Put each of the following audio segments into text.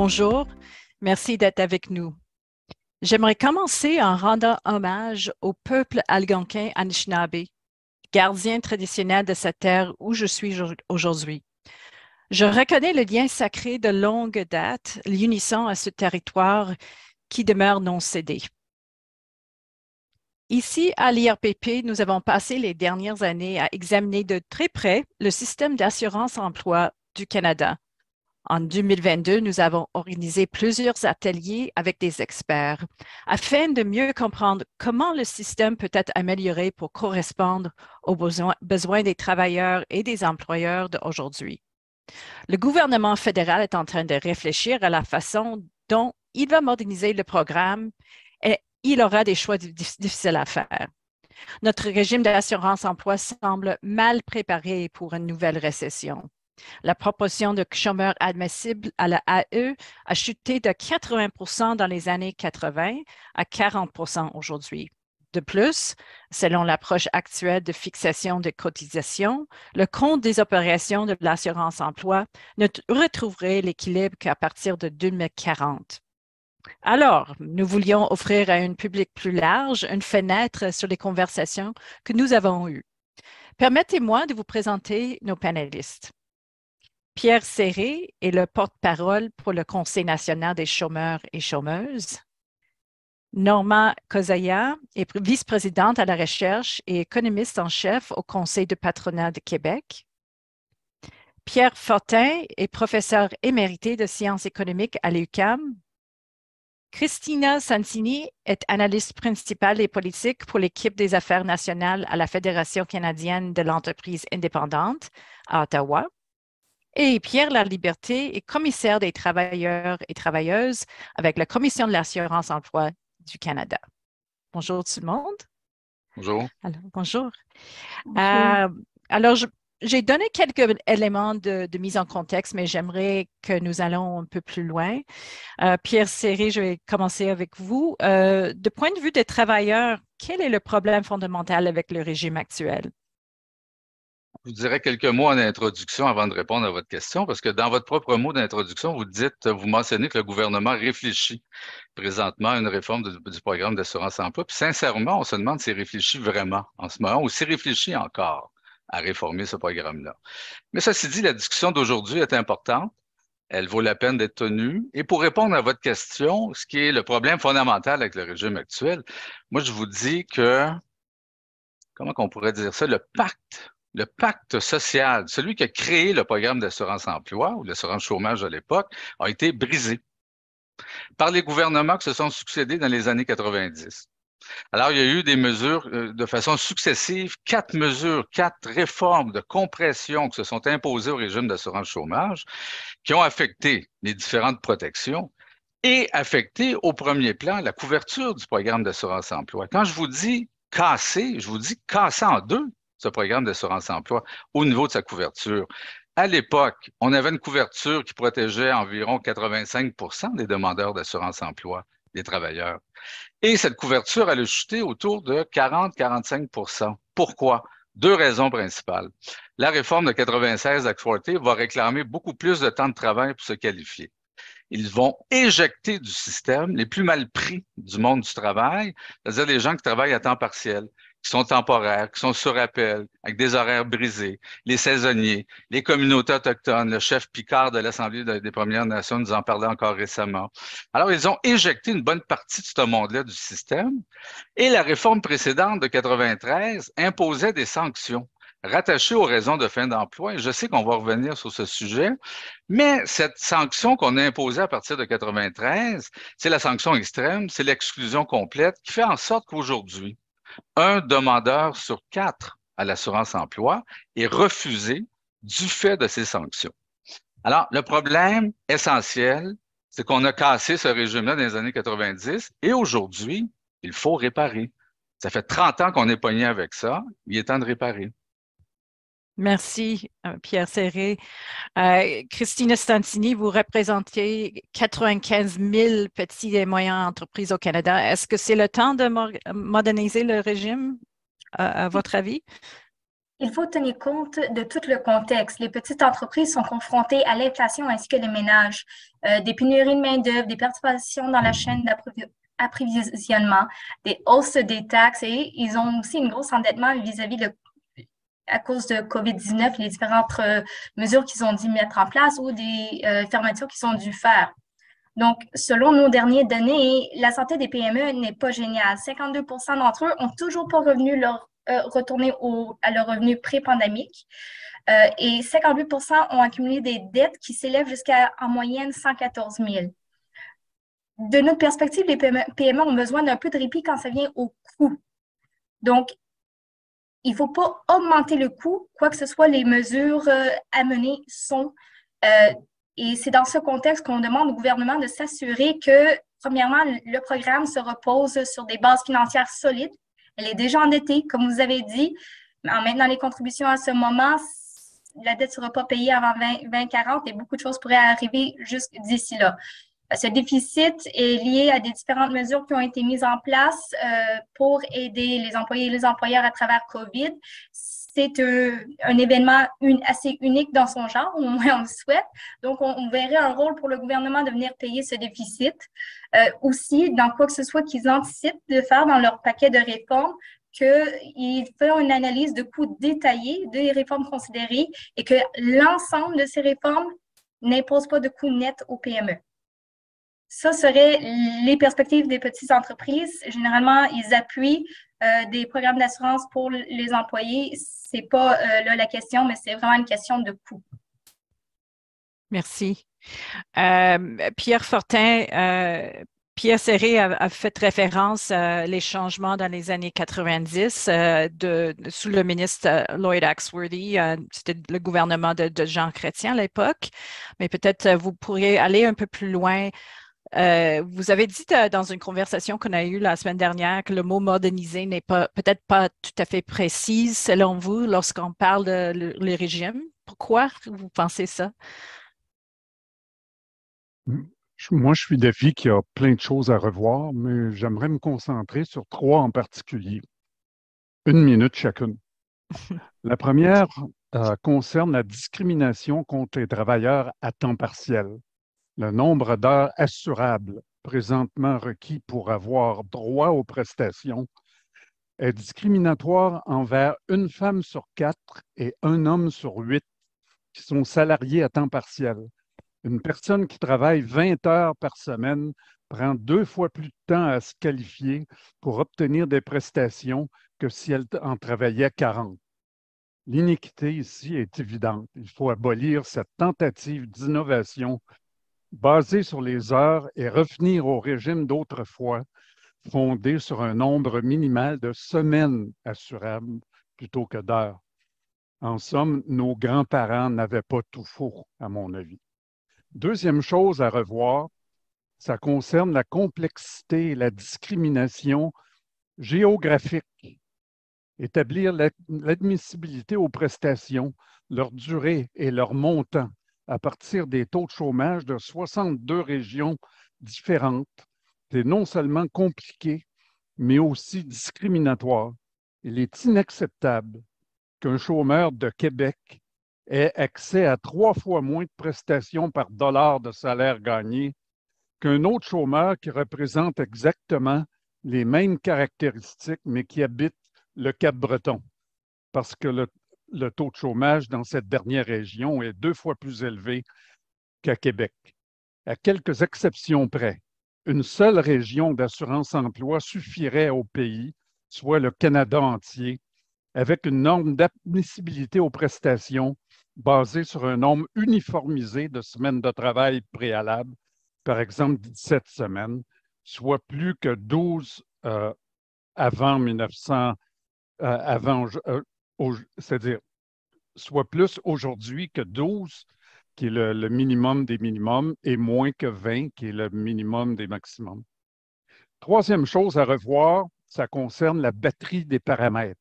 Bonjour, merci d'être avec nous. J'aimerais commencer en rendant hommage au peuple algonquin Anishinaabe, gardien traditionnel de cette terre où je suis aujourd'hui. Je reconnais le lien sacré de longue date l'unissant à ce territoire qui demeure non cédé. Ici, à l'IRPP, nous avons passé les dernières années à examiner de très près le système d'assurance-emploi du Canada. En 2022, nous avons organisé plusieurs ateliers avec des experts afin de mieux comprendre comment le système peut être amélioré pour correspondre aux besoins des travailleurs et des employeurs d'aujourd'hui. Le gouvernement fédéral est en train de réfléchir à la façon dont il va moderniser le programme et il aura des choix difficiles à faire. Notre régime d'assurance-emploi semble mal préparé pour une nouvelle récession. La proportion de chômeurs admissibles à la AE a chuté de 80 dans les années 80 à 40 aujourd'hui. De plus, selon l'approche actuelle de fixation de cotisations, le compte des opérations de l'assurance-emploi ne retrouverait l'équilibre qu'à partir de 2040. Alors, nous voulions offrir à un public plus large une fenêtre sur les conversations que nous avons eues. Permettez-moi de vous présenter nos panélistes. Pierre Serré est le porte-parole pour le Conseil national des chômeurs et chômeuses. Norma Kozaya est vice-présidente à la recherche et économiste en chef au Conseil du patronat de Québec. Pierre Fortin est professeur émérité de sciences économiques à l'UQAM. Christina Santini est analyste principale et politique pour l'équipe des affaires nationales à la Fédération canadienne de l'entreprise indépendante à Ottawa. Et Pierre Laliberté est commissaire des travailleurs et travailleuses avec la Commission de l'assurance-emploi du Canada. Bonjour tout le monde. Bonjour. Bonjour. Bonjour. Alors, j'ai donné quelques éléments de mise en contexte, mais j'aimerais que nous allons un peu plus loin. Pierre Serré, je vais commencer avec vous. De point de vue des travailleurs, quel est le problème fondamental avec le régime actuel? Je vous dirais quelques mots en introduction avant de répondre à votre question, parce que dans votre propre mot d'introduction, vous mentionnez que le gouvernement réfléchit présentement à une réforme du programme d'assurance-emploi. Puis sincèrement, on se demande s'il réfléchit vraiment en ce moment ou s'il réfléchit encore à réformer ce programme-là. Mais ceci dit, la discussion d'aujourd'hui est importante. Elle vaut la peine d'être tenue. Et pour répondre à votre question, ce qui est le problème fondamental avec le régime actuel, moi, je vous dis que, comment qu'on pourrait dire ça, le pacte social, celui qui a créé le programme d'assurance-emploi ou l'assurance chômage à l'époque, a été brisé par les gouvernements qui se sont succédés dans les années 90. Alors, il y a eu des mesures de façon successive, 4 mesures, 4 réformes de compression qui se sont imposées au régime d'assurance chômage, qui ont affecté les différentes protections et affecté au premier plan la couverture du programme d'assurance-emploi. Quand je vous dis casser, je vous dis casser en deux ce programme d'assurance-emploi au niveau de sa couverture. À l'époque, on avait une couverture qui protégeait environ 85 des demandeurs d'assurance-emploi, des travailleurs. Et cette couverture, elle a chuté autour de 40-45 Pourquoi? Deux raisons principales. La réforme de 96 d'Ax-Forté va réclamer beaucoup plus de temps de travail pour se qualifier. Ils vont éjecter du système les plus mal pris du monde du travail, c'est-à-dire les gens qui travaillent à temps partiel, qui sont temporaires, qui sont sur appel, avec des horaires brisés, les saisonniers, les communautés autochtones. Le chef Picard de l'Assemblée des Premières Nations nous en parlait encore récemment. Alors, ils ont éjecté une bonne partie de ce monde-là du système et la réforme précédente de 93 imposait des sanctions rattachées aux raisons de fin d'emploi. Et je sais qu'on va revenir sur ce sujet, mais cette sanction qu'on a imposée à partir de 93, c'est la sanction extrême, c'est l'exclusion complète qui fait en sorte qu'aujourd'hui, un demandeur sur 4 à l'assurance-emploi est refusé du fait de ces sanctions. Alors, le problème essentiel, c'est qu'on a cassé ce régime-là dans les années 90 et aujourd'hui, il faut réparer. Ça fait 30 ans qu'on est pogné avec ça. Il est temps de réparer. Merci, Pierre Serré. Christina Stantini, vous représentez 95 000 petites et moyennes entreprises au Canada. Est-ce que c'est le temps de moderniser le régime, à votre avis? Il faut tenir compte de tout le contexte. Les petites entreprises sont confrontées à l'inflation ainsi que les ménages, des pénuries de main-d'œuvre, des perturbations dans la chaîne d'approvisionnement, des hausses des taxes et ils ont aussi une grosse endettement vis-à-vis à cause de COVID-19, les différentes mesures qu'ils ont dû mettre en place ou des fermetures qu'ils ont dû faire. Donc, selon nos dernières données, la santé des PME n'est pas géniale. 52 d'entre eux ont toujours pas retourné à leur revenu pré-pandémique et 58 ont accumulé des dettes qui s'élèvent jusqu'à en moyenne 114 000. De notre perspective, les PME ont besoin d'un peu de répit quand ça vient au coût. Donc, il ne faut pas augmenter le coût, quoi que ce soit, les mesures à mener sont. Et c'est dans ce contexte qu'on demande au gouvernement de s'assurer que, premièrement, le programme se repose sur des bases financières solides. Elle est déjà endettée, comme vous avez dit. En maintenant les contributions à ce moment, la dette ne sera pas payée avant 2040 et beaucoup de choses pourraient arriver juste d'ici là. Ce déficit est lié à des différentes mesures qui ont été mises en place pour aider les employés et les employeurs à travers COVID. C'est un événement assez unique dans son genre, au moins on le souhaite. Donc, on verrait un rôle pour le gouvernement de venir payer ce déficit. Aussi, dans quoi que ce soit qu'ils anticipent de faire dans leur paquet de réformes, qu'ils font une analyse de coûts détaillée des réformes considérées et que l'ensemble de ces réformes n'impose pas de coûts nets aux PME. Ça serait les perspectives des petites entreprises. Généralement, ils appuient des programmes d'assurance pour les employés. Ce n'est pas là la question, mais c'est vraiment une question de coût. Merci. Pierre Fortin, Pierre Serré a fait référence les changements dans les années 90 sous le ministre Lloyd Axworthy. C'était le gouvernement de Jean Chrétien à l'époque, mais peut-être vous pourriez aller un peu plus loin. Vous avez dit dans une conversation qu'on a eue la semaine dernière que le mot moderniser n'est peut-être pas tout à fait précis selon vous lorsqu'on parle de le régime. Pourquoi vous pensez ça? Moi, je suis d'avis qu'il y a plein de choses à revoir, mais j'aimerais me concentrer sur 3 en particulier. 1 minute chacune. La première concerne la discrimination contre les travailleurs à temps partiel. Le nombre d'heures assurables présentement requis pour avoir droit aux prestations est discriminatoire envers une femme sur 4 et un homme sur 8 qui sont salariés à temps partiel. Une personne qui travaille 20 heures par semaine prend 2 fois plus de temps à se qualifier pour obtenir des prestations que si elle en travaillait 40. L'iniquité ici est évidente. Il faut abolir cette tentative d'innovation basée sur les heures et revenir au régime d'autrefois, fondé sur un nombre minimal de semaines assurables plutôt que d'heures. En somme, nos grands-parents n'avaient pas tout faux, à mon avis. Deuxième chose à revoir, ça concerne la complexité et la discrimination géographique. Établir l'admissibilité aux prestations, leur durée et leur montant à partir des taux de chômage de 62 régions différentes, c'est non seulement compliqué, mais aussi discriminatoire. Il est inacceptable qu'un chômeur de Québec ait accès à 3 fois moins de prestations par dollar de salaire gagné qu'un autre chômeur qui représente exactement les mêmes caractéristiques, mais qui habite le Cap-Breton, parce que le taux de chômage dans cette dernière région est 2 fois plus élevé qu'à Québec. À quelques exceptions près, une seule région d'assurance-emploi suffirait au pays, soit le Canada entier, avec une norme d'admissibilité aux prestations basée sur un nombre uniformisé de semaines de travail préalables, par exemple 17 semaines, soit plus que 12 avant 1900, c'est-à-dire soit plus aujourd'hui que 12, qui est le minimum des minimums, et moins que 20, qui est le minimum des maximums. Troisième chose à revoir, ça concerne la batterie des paramètres.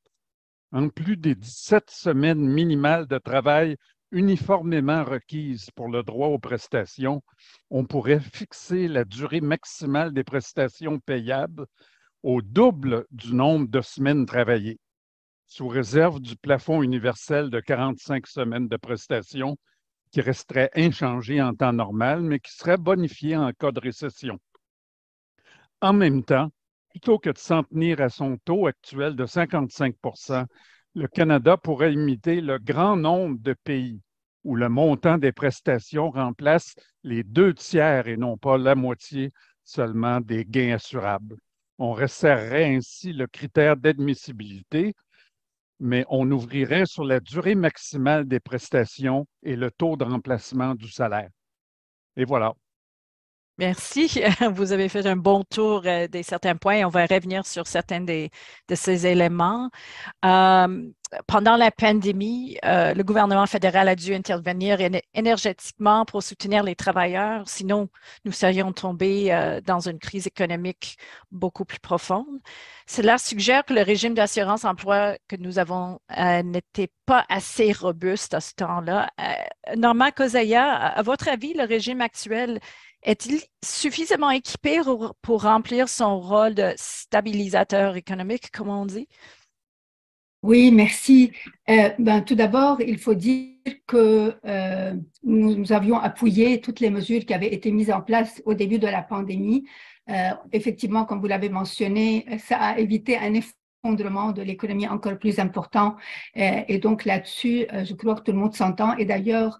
En plus des 17 semaines minimales de travail uniformément requises pour le droit aux prestations, on pourrait fixer la durée maximale des prestations payables au double du nombre de semaines travaillées. sous réserve du plafond universel de 45 semaines de prestations qui resterait inchangé en temps normal, mais qui serait bonifié en cas de récession. En même temps, plutôt que de s'en tenir à son taux actuel de 55 le Canada pourrait imiter le grand nombre de pays où le montant des prestations remplace les 2 tiers et non pas la moitié seulement des gains assurables. On resserrerait ainsi le critère d'admissibilité, mais on ouvrirait sur la durée maximale des prestations et le taux de remplacement du salaire. Et voilà. Merci. Vous avez fait un bon tour des certains points. On va revenir sur certains de ces éléments. Pendant la pandémie, le gouvernement fédéral a dû intervenir énergétiquement pour soutenir les travailleurs. Sinon, nous serions tombés dans une crise économique beaucoup plus profonde. Cela suggère que le régime d'assurance-emploi que nous avons n'était pas assez robuste à ce temps-là. Normand Kozaya, à votre avis, le régime actuel est-il suffisamment équipé pour remplir son rôle de stabilisateur économique, comme on dit? Oui, merci. Tout d'abord, il faut dire que nous avions appuyé toutes les mesures qui avaient été mises en place au début de la pandémie. Effectivement, comme vous l'avez mentionné, ça a évité un effondrement de l'économie encore plus important. Et donc là-dessus, je crois que tout le monde s'entend. Et d'ailleurs,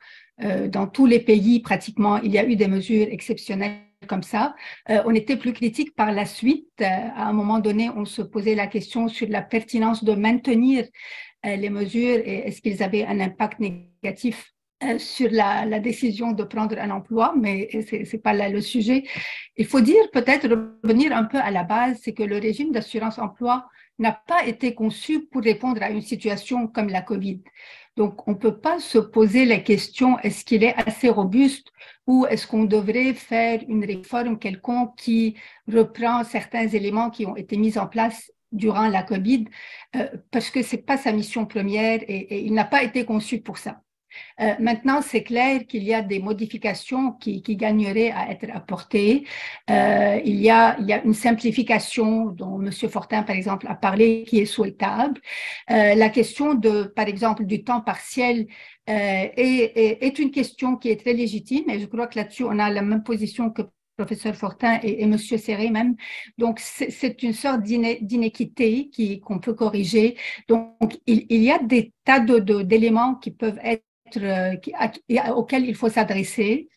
dans tous les pays, pratiquement, il y a eu des mesures exceptionnelles comme ça. On était plus critique par la suite. À un moment donné, on se posait la question sur la pertinence de maintenir les mesures et est-ce qu'ils avaient un impact négatif sur la décision de prendre un emploi, mais c'est pas là le sujet. Il faut dire, peut-être revenir un peu à la base, c'est que le régime d'assurance-emploi n'a pas été conçu pour répondre à une situation comme la COVID. Donc, on ne peut pas se poser la question, est-ce qu'il est assez robuste ou est-ce qu'on devrait faire une réforme quelconque qui reprend certains éléments qui ont été mis en place durant la COVID, parce que ce n'est pas sa mission première et il n'a pas été conçu pour ça. Maintenant, c'est clair qu'il y a des modifications qui gagneraient à être apportées. Il y a une simplification dont M. Fortin, par exemple, a parlé, qui est souhaitable. La question par exemple, du temps partiel est une question qui est très légitime et je crois que là-dessus, on a la même position que professeur Fortin et M. Serré même. Donc, c'est une sorte d'inéquité qu'on peut corriger. Donc, il y a des tas d'éléments qui peuvent être auxquels il faut s'adresser.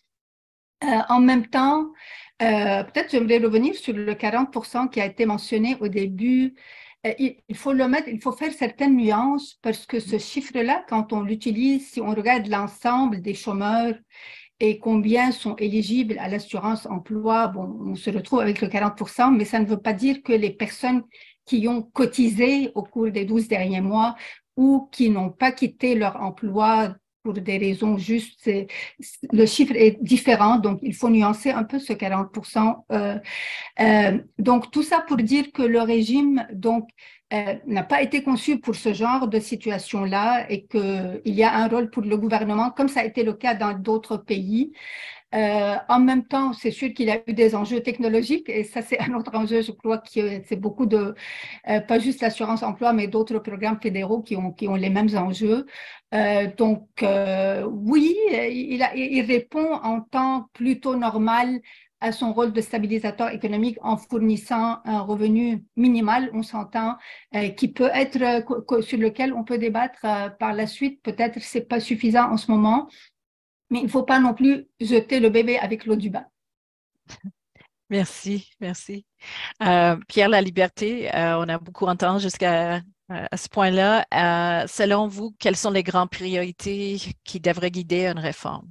En même temps, peut-être j'aimerais revenir sur le 40% qui a été mentionné au début. Il faut faire certaines nuances parce que ce chiffre-là, quand on l'utilise, si on regarde l'ensemble des chômeurs et combien sont éligibles à l'assurance emploi, bon, on se retrouve avec le 40%, mais ça ne veut pas dire que les personnes qui ont cotisé au cours des 12 derniers mois ou qui n'ont pas quitté leur emploi pour des raisons justes, le chiffre est différent, donc il faut nuancer un peu ce 40%. Donc tout ça pour dire que le régime n'a pas été conçu pour ce genre de situation-là et qu'il y a un rôle pour le gouvernement, comme ça a été le cas dans d'autres pays. En même temps, c'est sûr qu'il y a eu des enjeux technologiques et ça, c'est un autre enjeu. Je crois que c'est beaucoup pas juste l'assurance emploi, mais d'autres programmes fédéraux qui ont les mêmes enjeux. Oui, il répond en temps plutôt normal à son rôle de stabilisateur économique en fournissant un revenu minimal, on s'entend, qui peut être, sur lequel on peut débattre par la suite. Peut-être c'est pas suffisant en ce moment. Mais il ne faut pas non plus jeter le bébé avec l'eau du bain. Merci, merci. Pierre Laliberté, on a beaucoup entendu jusqu'à ce point-là. Selon vous, quelles sont les grandes priorités qui devraient guider une réforme?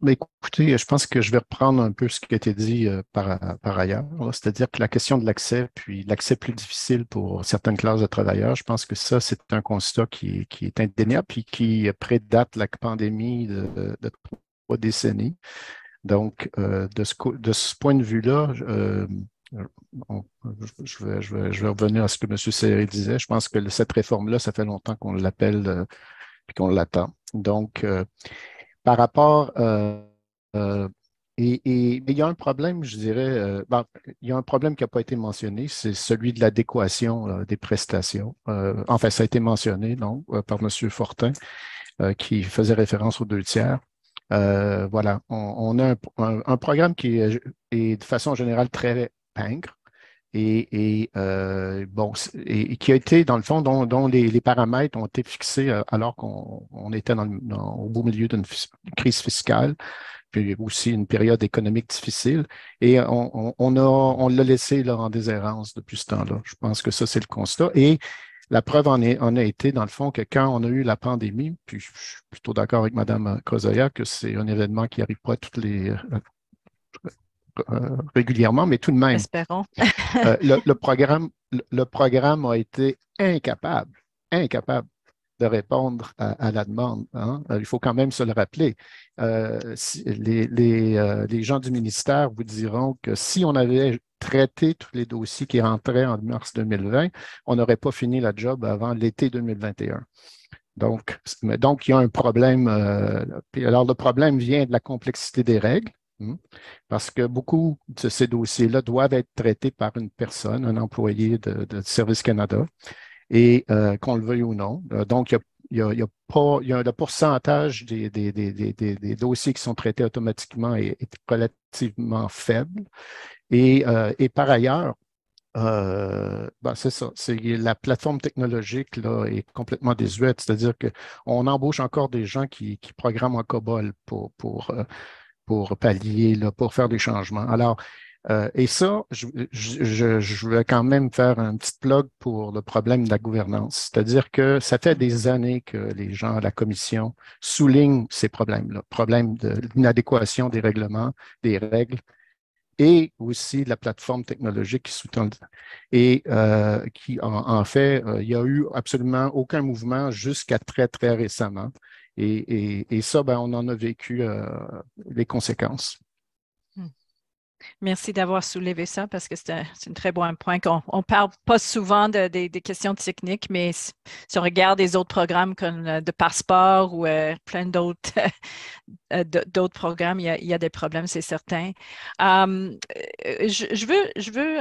Écoutez, je pense que je vais reprendre un peu ce qui a été dit par ailleurs, c'est-à-dire que la question de l'accès, puis l'accès plus difficile pour certaines classes de travailleurs, je pense que ça, c'est un constat qui est indéniable, puis qui prédate la pandémie de 3 décennies. Donc, de ce point de vue-là, je vais revenir à ce que M. Serré disait. Je pense que cette réforme-là, ça fait longtemps qu'on l'appelle et qu'on l'attend. Donc, par rapport Mais il y a un problème, je dirais, il y a un problème qui n'a pas été mentionné, c'est celui de l'adéquation des prestations. Enfin, ça a été mentionné, non, par M. Fortin, qui faisait référence aux 2 tiers. Voilà, on a un programme qui est de façon générale très pingre et qui a été, dans le fond, dont les paramètres ont été fixés alors qu'on était au beau milieu d'une crise fiscale, puis aussi une période économique difficile. Et on l'a laissé là, en déshérence depuis ce temps-là. Je pense que ça, c'est le constat. Et la preuve en a été, dans le fond, que quand on a eu la pandémie, puis je suis plutôt d'accord avec Mme Kozoya que c'est un événement qui n'arrive pas régulièrement, mais tout de même, Espérons. le programme a été incapable de répondre à la demande. Hein. Il faut quand même se le rappeler. Les gens du ministère vous diront que si on avait traité tous les dossiers qui rentraient en mars 2020, on n'aurait pas fini la job avant l'été 2021. Donc, il y a un problème. Alors, le problème vient de la complexité des règles. Parce que beaucoup de ces dossiers-là doivent être traités par une personne, un employé de Service Canada, et qu'on le veuille ou non. Donc, il y a le pourcentage des dossiers qui sont traités automatiquement est relativement faible. Et par ailleurs, c'est ça. La plateforme technologique là, est complètement désuète, c'est-à-dire qu'on embauche encore des gens qui programment en COBOL pour pallier, là, pour faire des changements. Alors, et ça, je vais quand même faire un petit plug pour le problème de la gouvernance. C'est-à-dire que ça fait des années que les gens à la commission soulignent ces problèmes-là, problème de l'inadéquation des règlements, des règles, et aussi la plateforme technologique qui sous-tend. Et qui, en fait, il n'y a eu absolument aucun mouvement jusqu'à très, très récemment. Et ça, on en a vécu les conséquences. Merci d'avoir soulevé ça parce que c'est un très bon point. On ne parle pas souvent des questions techniques, mais si on regarde les autres programmes comme de passeport ou plein d'autres programmes, il y a des problèmes, c'est certain. Je veux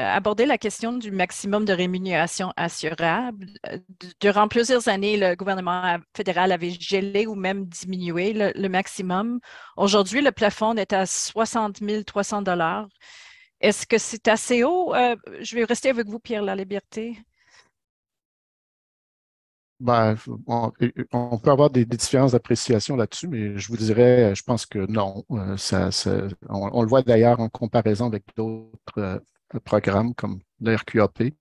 aborder la question du maximum de rémunération assurable. Durant plusieurs années, le gouvernement fédéral avait gelé ou même diminué le maximum. Aujourd'hui, le plafond est à 60 300 $. Est-ce que c'est assez haut? Je vais rester avec vous, Pierre Laliberté. On peut avoir des différences d'appréciation là-dessus, mais je vous dirais, je pense que non. On le voit d'ailleurs en comparaison avec d'autres programmes comme le RQAP,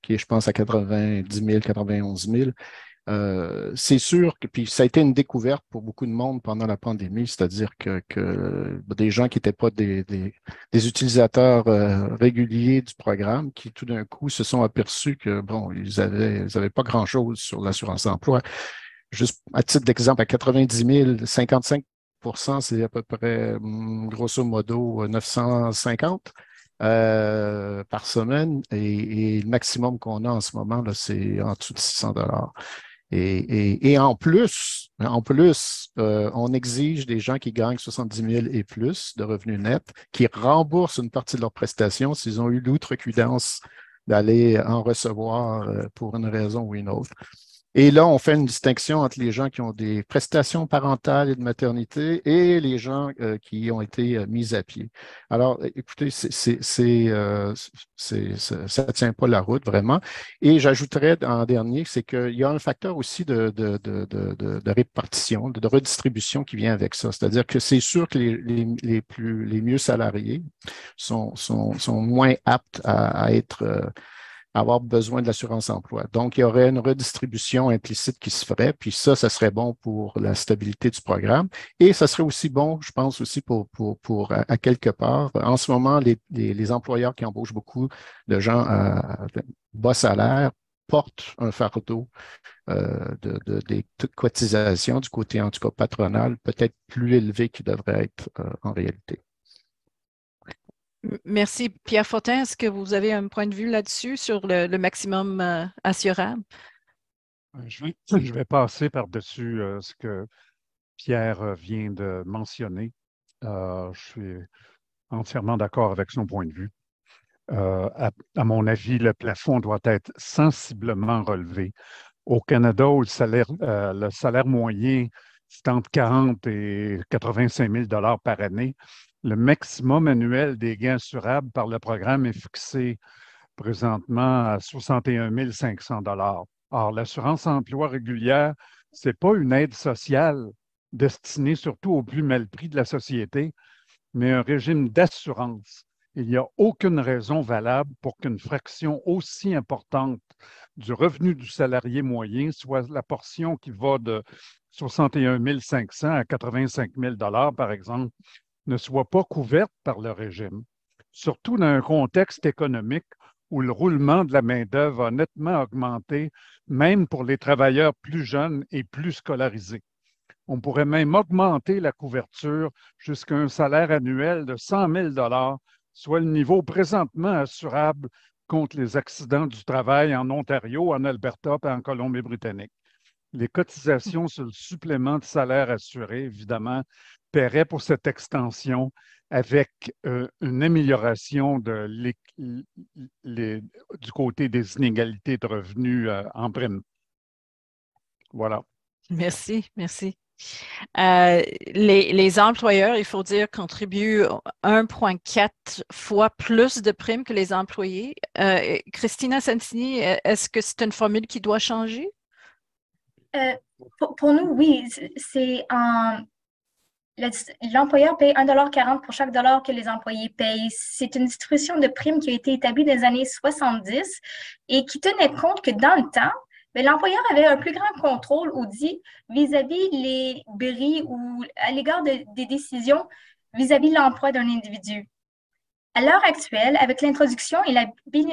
qui est, je pense, à 90 000, 91 000. C'est sûr que puis ça a été une découverte pour beaucoup de monde pendant la pandémie, c'est-à-dire que des gens qui n'étaient pas des utilisateurs réguliers du programme, qui tout d'un coup se sont aperçus que ils avaient pas grand-chose sur l'assurance emploi. Juste à titre d'exemple, à 90 000, 55%, c'est à peu près grosso modo 950 par semaine, et le maximum qu'on a en ce moment, là, c'est en dessous de 600 $. Et en plus, on exige des gens qui gagnent 70 000 et plus de revenus nets, qui remboursent une partie de leurs prestations s'ils ont eu l'outrecuidance d'aller en recevoir pour une raison ou une autre. Et là, on fait une distinction entre les gens qui ont des prestations parentales et de maternité et les gens qui ont été mis à pied. Alors, écoutez, ça ne tient pas la route vraiment. Et j'ajouterais en dernier, c'est qu'il y a un facteur aussi de répartition, de redistribution qui vient avec ça. C'est-à-dire que c'est sûr que les mieux salariés sont moins aptes à avoir besoin de l'assurance emploi. Donc, il y aurait une redistribution implicite qui se ferait, puis ça serait bon pour la stabilité du programme. Et ça serait aussi bon, je pense aussi pour à quelque part, en ce moment, les employeurs qui embauchent beaucoup de gens à bas salaire portent un fardeau des cotisations du côté, en tout cas, patronal, peut-être plus élevé qu'il devrait être en réalité. Merci. Pierre Fortin, est-ce que vous avez un point de vue là-dessus sur le maximum assurable? Je vais passer par-dessus ce que Pierre vient de mentionner. Je suis entièrement d'accord avec son point de vue. À mon avis, le plafond doit être sensiblement relevé. Au Canada, où le salaire moyen, c'est entre 40 et 85 000 par année. Le maximum annuel des gains assurables par le programme est fixé présentement à 61 500 $. Or, l'assurance emploi régulière, ce n'est pas une aide sociale destinée surtout aux plus mal pris de la société, mais un régime d'assurance. Il n'y a aucune raison valable pour qu'une fraction aussi importante du revenu du salarié moyen soit la portion qui va de 61 500 à 85 000 $ par exemple, ne soit pas couverte par le régime, surtout dans un contexte économique où le roulement de la main-d'œuvre a nettement augmenté, même pour les travailleurs plus jeunes et plus scolarisés. On pourrait même augmenter la couverture jusqu'à un salaire annuel de 100 000 $, soit le niveau présentement assurable contre les accidents du travail en Ontario, en Alberta et en Colombie-Britannique. Les cotisations sur le supplément de salaire assuré, évidemment, paieraient pour cette extension avec une amélioration du côté des inégalités de revenus en prime. Voilà. Merci, merci. Les employeurs, il faut dire, contribuent 1,4 fois plus de primes que les employés. Christina Santini, est-ce que c'est une formule qui doit changer? Pour nous, oui. L'employeur paye 1,40 $ pour chaque dollar que les employés payent. C'est une distribution de primes qui a été établie dans les années 70 et qui tenait compte que dans le temps, mais l'employeur avait un plus grand contrôle vis-à-vis les bris ou à l'égard des décisions vis-à-vis de l'emploi d'un individu. À l'heure actuelle, avec l'introduction et la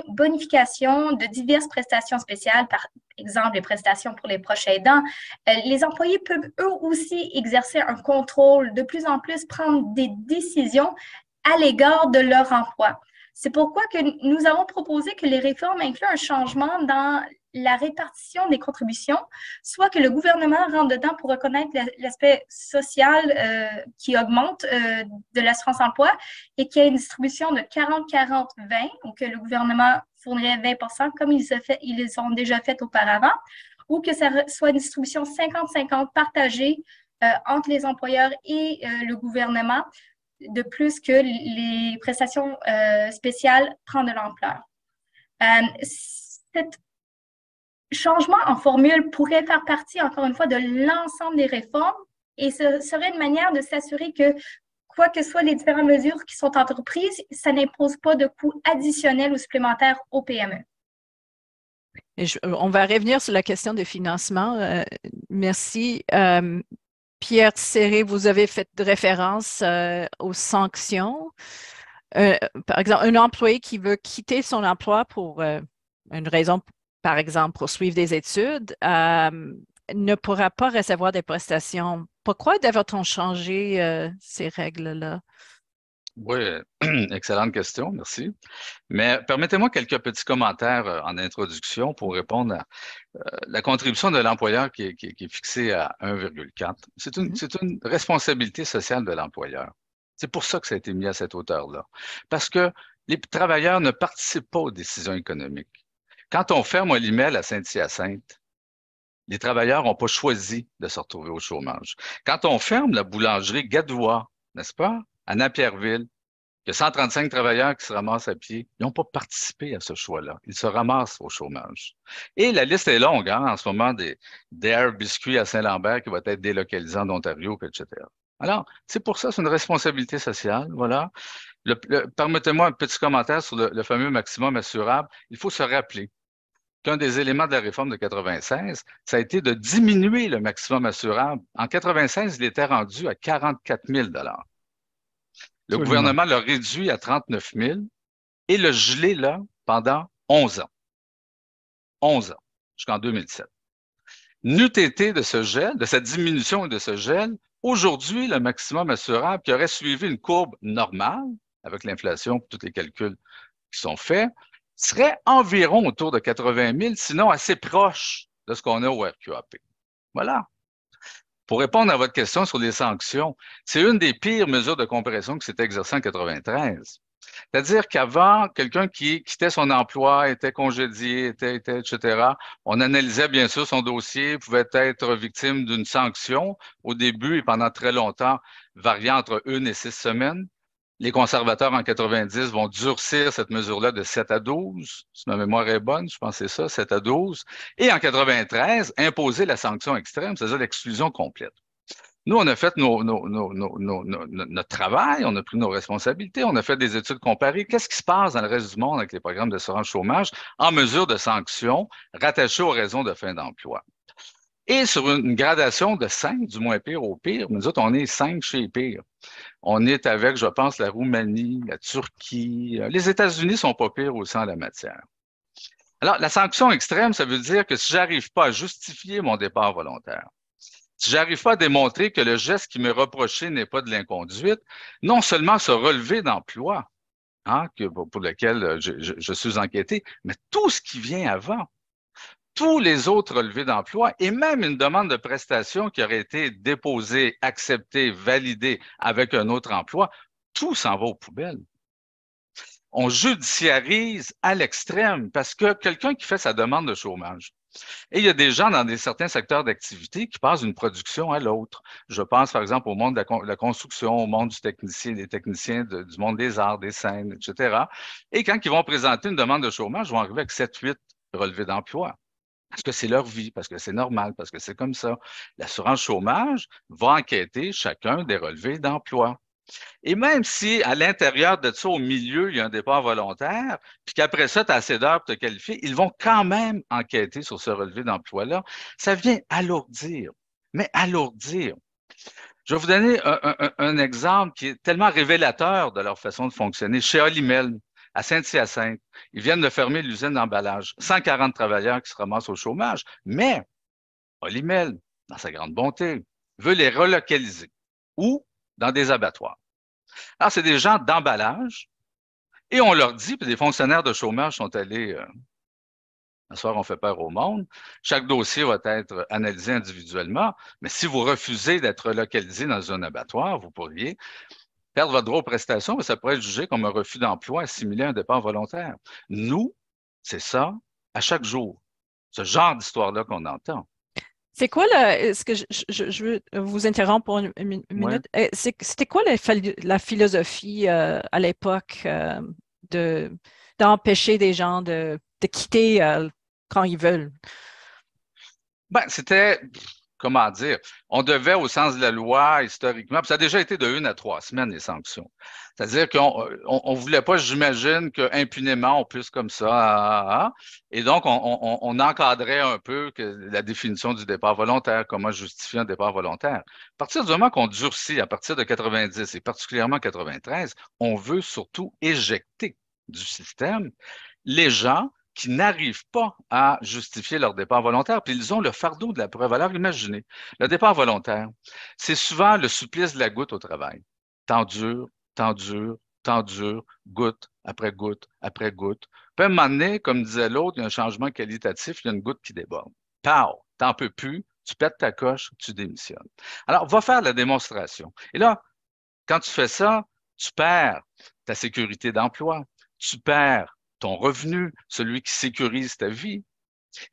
bonification de diverses prestations spéciales, par exemple les prestations pour les proches aidants, les employés peuvent eux aussi exercer un contrôle, de plus en plus prendre des décisions à l'égard de leur emploi. C'est pourquoi que nous avons proposé que les réformes incluent un changement dans la répartition des contributions, soit que le gouvernement rentre dedans pour reconnaître l'aspect social qui augmente de l'assurance emploi et qu'il y ait une distribution de 40-40-20, ou que le gouvernement fournirait 20 comme ils les ont déjà fait auparavant, ou que ça soit une distribution 50-50 partagée entre les employeurs et le gouvernement, de plus que les prestations spéciales prennent de l'ampleur. Cet changement en formule pourrait faire partie, encore une fois, de l'ensemble des réformes et ce serait une manière de s'assurer que, quoi que soient les différentes mesures qui sont entreprises, ça n'impose pas de coûts additionnels ou supplémentaires aux PME. On va revenir sur la question des financements. Merci. Pierre Serré, vous avez fait référence aux sanctions. Par exemple, un employé qui veut quitter son emploi pour une raison, par exemple, pour suivre des études, ne pourra pas recevoir des prestations. Pourquoi devrait-on changer ces règles-là? Oui, excellente question, merci. Mais permettez-moi quelques petits commentaires en introduction pour répondre à la contribution de l'employeur qui est fixée à 1,4. C'est une responsabilité sociale de l'employeur. C'est pour ça que ça a été mis à cette hauteur-là. Parce que les travailleurs ne participent pas aux décisions économiques. Quand on ferme un limel à Saint-Hyacinthe, les travailleurs n'ont pas choisi de se retrouver au chômage. Quand on ferme la boulangerie Gadois, n'est-ce pas, à Napierville, il y a 135 travailleurs qui se ramassent à pied. Ils n'ont pas participé à ce choix-là. Ils se ramassent au chômage. Et la liste est longue, hein, en ce moment, d'Air Biscuits à Saint-Lambert qui va être délocalisé en Ontario, etc. Alors, c'est pour ça, c'est une responsabilité sociale, voilà. Permettez-moi un petit commentaire sur le fameux maximum assurable. Il faut se rappeler qu'un des éléments de la réforme de 96, ça a été de diminuer le maximum assurable. En 96, il était rendu à 44 000 $. Le gouvernement l'a réduit à 39 000 et le gelé là pendant 11 ans. 11 ans, jusqu'en 2007. N'eût été de ce gel, de cette diminution et de ce gel, aujourd'hui, le maximum assurable qui aurait suivi une courbe normale, avec l'inflation et tous les calculs qui sont faits, serait environ autour de 80 000, sinon assez proche de ce qu'on a au RQAP. Voilà. Pour répondre à votre question sur les sanctions, c'est une des pires mesures de comparaison qui s'est exercée en 93. C'est-à-dire qu'avant, quelqu'un qui quittait son emploi, était congédié, etc., on analysait bien sûr son dossier, pouvait être victime d'une sanction au début et pendant très longtemps, variant entre 1 et 6 semaines. Les conservateurs en 90 vont durcir cette mesure-là de 7 à 12. Si ma mémoire est bonne, je pense que c'est ça, 7 à 12. Et en 93, imposer la sanction extrême, c'est-à-dire l'exclusion complète. Nous, on a fait notre travail, on a pris nos responsabilités, on a fait des études comparées. Qu'est-ce qui se passe dans le reste du monde avec les programmes d'assurance chômage en mesure de sanction rattachées aux raisons de fin d'emploi? Et sur une gradation de 5, du moins pire au pire, nous autres, on est 5 chez pire. On est avec, je pense, la Roumanie, la Turquie. Les États-Unis sont pas pires aussi en la matière. Alors, la sanction extrême, ça veut dire que si j'arrive pas à justifier mon départ volontaire, si j'arrive pas à démontrer que le geste qui m'est reproché n'est pas de l'inconduite, non seulement se relever d'emploi, hein, pour lequel je suis enquêté, mais tout ce qui vient avant, tous les autres relevés d'emploi et même une demande de prestation qui aurait été déposée, acceptée, validée avec un autre emploi, tout s'en va aux poubelles. On judiciarise à l'extrême parce que quelqu'un qui fait sa demande de chômage, et il y a des gens dans certains secteurs d'activité qui passent d'une production à l'autre. Je pense, par exemple, au monde de la construction, au monde du technicien, des techniciens du monde des arts, des scènes, etc. Et quand ils vont présenter une demande de chômage, ils vont arriver avec 7-8 relevés d'emploi. Parce que c'est leur vie, parce que c'est normal, parce que c'est comme ça. L'assurance chômage va enquêter chacun des relevés d'emploi. Et même si à l'intérieur de ça, au milieu, il y a un départ volontaire, puis qu'après ça, tu as assez d'heures pour te qualifier, ils vont quand même enquêter sur ce relevé d'emploi-là. Ça vient alourdir, mais alourdir. Je vais vous donner un exemple qui est tellement révélateur de leur façon de fonctionner. Chez Olimel, à Saint-Hyacinthe, ils viennent de fermer l'usine d'emballage. 140 travailleurs qui se ramassent au chômage, mais Olimel, dans sa grande bonté, veut les relocaliser. Où? Dans des abattoirs. Alors, c'est des gens d'emballage et on leur dit, puis des fonctionnaires de chômage sont allés, ce soir on fait peur au monde, chaque dossier va être analysé individuellement, mais si vous refusez d'être relocalisé dans un abattoir, vous pourriez perdre votre droit aux prestations, mais ça pourrait être jugé comme un refus d'emploi assimilé à un départ volontaire. Nous, c'est ça, à chaque jour, ce genre d'histoire-là qu'on entend. C'est quoi est-ce que je veux vous interrompre pour une minute? Ouais. C'était quoi la philosophie à l'époque d'empêcher des gens de quitter quand ils veulent? Ben, c'était, comment dire, on devait, au sens de la loi, historiquement, puis ça a déjà été de 1 à 3 semaines, les sanctions. C'est-à-dire qu'on voulait pas, j'imagine, qu'impunément, on puisse comme ça, et donc on encadrait un peu la définition du départ volontaire, comment justifier un départ volontaire. À partir du moment qu'on durcit, à partir de 90 et particulièrement 93, on veut surtout éjecter du système les gens qui n'arrivent pas à justifier leur départ volontaire, puis ils ont le fardeau de la preuve. Alors, imaginez, le départ volontaire, c'est souvent le supplice de la goutte au travail. Temps dur, temps dur, temps dur, goutte après goutte après goutte. Puis à un moment donné, comme disait l'autre, il y a un changement qualitatif, il y a une goutte qui déborde. Pow! T'en peux plus, tu pètes ta coche, tu démissionnes. Alors, va faire la démonstration. Et là, quand tu fais ça, tu perds ta sécurité d'emploi, tu perds ton revenu, celui qui sécurise ta vie.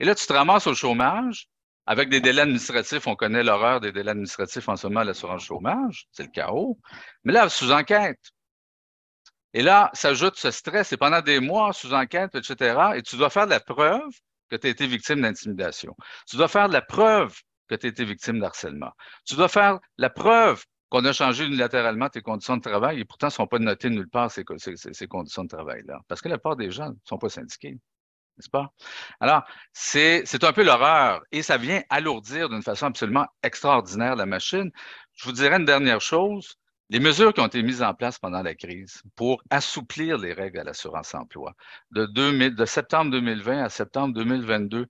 Et là, tu te ramasses au chômage avec des délais administratifs. On connaît l'horreur des délais administratifs en ce moment à l'assurance chômage. C'est le chaos. Mais là, sous enquête. Et là, s'ajoute ce stress. Et pendant des mois, sous enquête, etc. Et tu dois faire de la preuve que tu as été victime d'intimidation. Tu dois faire de la preuve que tu as été victime d'harcèlement. Tu dois faire la preuve qu'on a changé unilatéralement tes conditions de travail et pourtant ne sont pas notées nulle part ces conditions de travail-là. Parce que la plupart des gens ne sont pas syndiqués, n'est-ce pas? Alors, c'est un peu l'horreur et ça vient alourdir d'une façon absolument extraordinaire la machine. Je vous dirais une dernière chose. Les mesures qui ont été mises en place pendant la crise pour assouplir les règles à l'assurance-emploi de septembre 2020 à septembre 2022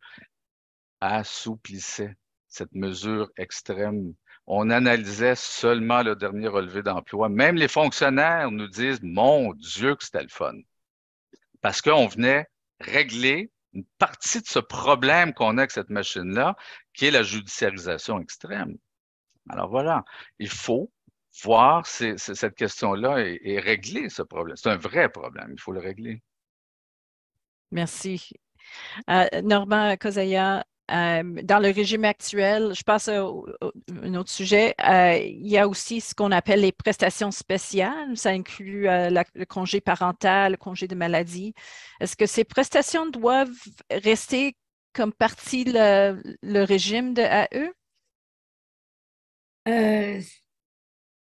assouplissaient cette mesure extrême. On analysait seulement le dernier relevé d'emploi. Même les fonctionnaires nous disent, mon Dieu, que c'était le fun. Parce qu'on venait régler une partie de ce problème qu'on a avec cette machine-là, qui est la judiciarisation extrême. Alors voilà, il faut voir cette question-là et régler ce problème. C'est un vrai problème, il faut le régler. Merci. Normand Kozaya, dans le régime actuel, je passe à un autre sujet, il y a aussi ce qu'on appelle les prestations spéciales. Ça inclut le congé parental, le congé de maladie. Est-ce que ces prestations doivent rester comme partie le régime de AE?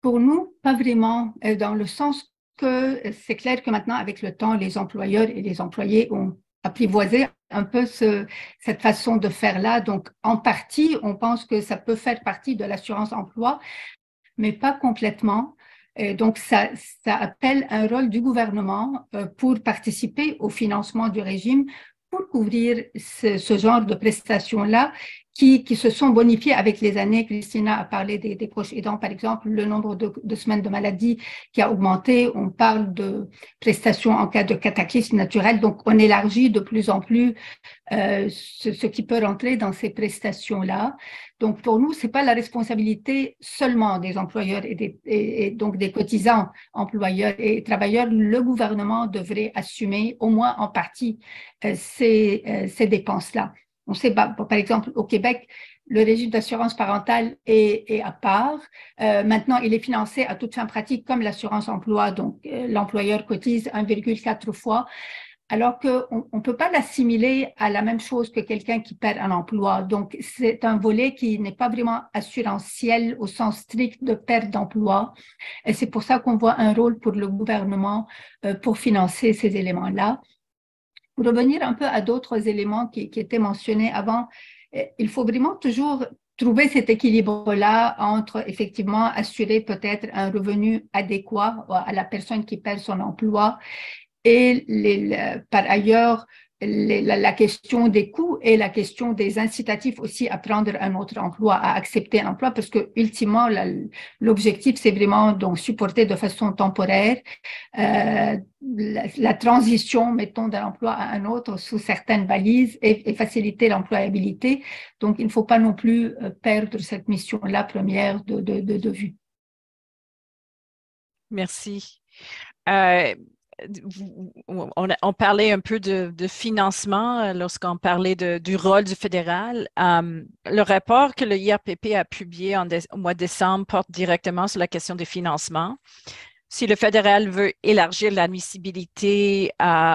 Pour nous, pas vraiment, dans le sens que c'est clair que maintenant, avec le temps, les employeurs et les employés ont apprivoisé un peu cette façon de faire là. Donc, en partie, on pense que ça peut faire partie de l'assurance emploi, mais pas complètement. Donc, ça appelle un rôle du gouvernement pour participer au financement du régime, pour couvrir ce genre de prestations-là qui se sont bonifiées avec les années. Christina a parlé des proches aidants, par exemple, le nombre de semaines de maladie qui a augmenté. On parle de prestations en cas de cataclysme naturel. Donc, on élargit de plus en plus ce qui peut rentrer dans ces prestations-là. Donc, pour nous, ce n'est pas la responsabilité seulement des employeurs et donc des cotisants employeurs et travailleurs. Le gouvernement devrait assumer, au moins en partie, ces dépenses-là. On sait, par exemple, au Québec, le régime d'assurance parentale est à part. Maintenant, il est financé à toute fin pratique comme l'assurance emploi. Donc, l'employeur cotise 1,4 fois, alors qu'on ne peut pas l'assimiler à la même chose que quelqu'un qui perd un emploi. Donc, c'est un volet qui n'est pas vraiment assurantiel au sens strict de perte d'emploi. Et c'est pour ça qu'on voit un rôle pour le gouvernement pour financer ces éléments-là. Pour revenir un peu à d'autres éléments qui étaient mentionnés avant, il faut vraiment toujours trouver cet équilibre-là entre effectivement assurer peut-être un revenu adéquat à la personne qui perd son emploi et par ailleurs la question des coûts et la question des incitatifs aussi à prendre un autre emploi, à accepter un emploi, parce que ultimement l'objectif c'est vraiment donc supporter de façon temporaire la transition, mettons, d'un emploi à un autre sous certaines balises et faciliter l'employabilité. Donc il ne faut pas non plus perdre cette mission-là première de vue. Merci. On parlait un peu de financement lorsqu'on parlait du rôle du fédéral. Le rapport que le IRPP a publié au mois de décembre porte directement sur la question des financements. Si le fédéral veut élargir l'admissibilité,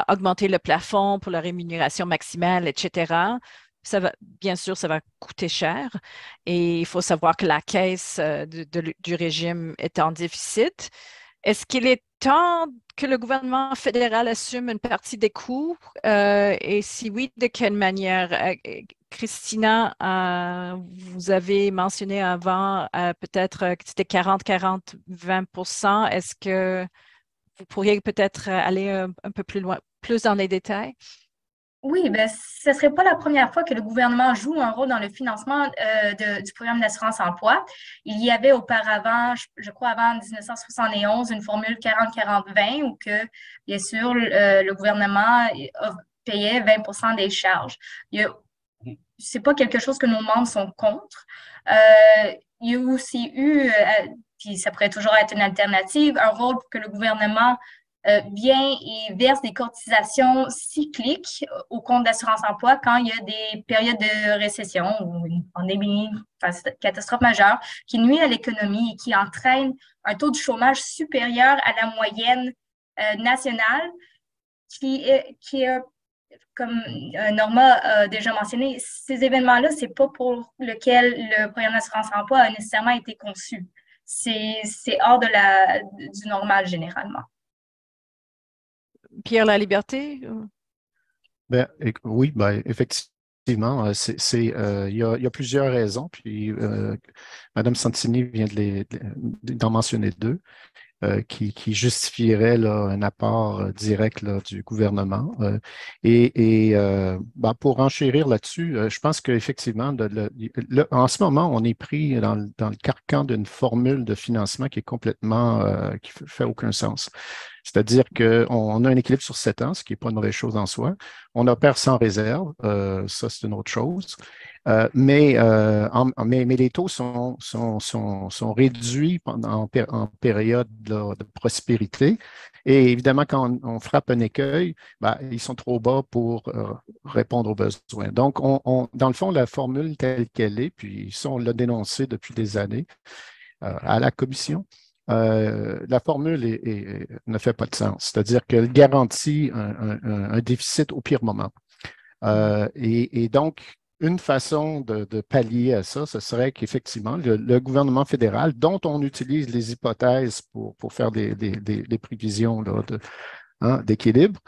augmenter le plafond pour la rémunération maximale, etc., bien sûr, ça va coûter cher. Et il faut savoir que la caisse du régime est en déficit. Est-ce qu'il est temps que le gouvernement fédéral assume une partie des coûts? Et si oui, de quelle manière? Christina, vous avez mentionné avant peut-être que c'était 40-40-20 %. Est-ce que vous pourriez peut-être aller un peu plus loin, plus dans les détails? Oui, ben, ce ne serait pas la première fois que le gouvernement joue un rôle dans le financement du programme d'assurance emploi. Il y avait auparavant, je crois avant 1971, une formule 40-40-20 où que, bien sûr, le gouvernement payait 20 % des charges. Ce n'est pas quelque chose que nos membres sont contre. Il y a aussi eu, puis ça pourrait toujours être une alternative, un rôle pour que le gouvernement vient et verse des cotisations cycliques au compte d'assurance emploi quand il y a des périodes de récession ou une pandémie, une catastrophe majeure qui nuit à l'économie et qui entraîne un taux de chômage supérieur à la moyenne nationale qui est comme Norma a déjà mentionné, ces événements-là, ce n'est pas pour lequel le programme d'assurance emploi a nécessairement été conçu. C'est hors du normal généralement. Pierre Laliberté? Oui, effectivement, il y a plusieurs raisons, puis Mme Santini vient d'en mentionner deux. Qui justifieraient là, un apport direct là, du gouvernement. Pour enchérir là-dessus, je pense qu'effectivement, en ce moment, on est pris dans le carcan d'une formule de financement qui est complètement, qui ne fait aucun sens. C'est-à-dire qu'on a un équilibre sur 7 ans, ce qui n'est pas une mauvaise chose en soi. On opère sans réserve, ça c'est une autre chose. Mais les taux sont réduits en période de prospérité. Et évidemment, quand on frappe un écueil, ben, ils sont trop bas pour répondre aux besoins. Donc, dans le fond, la formule telle qu'elle est, puis ça, on l'a dénoncé depuis des années à la commission, la formule ne fait pas de sens. C'est-à-dire qu'elle garantit un déficit au pire moment. Et donc, une façon de pallier à ça, ce serait qu'effectivement, le gouvernement fédéral, dont on utilise les hypothèses pour faire des prévisions là, d'équilibre,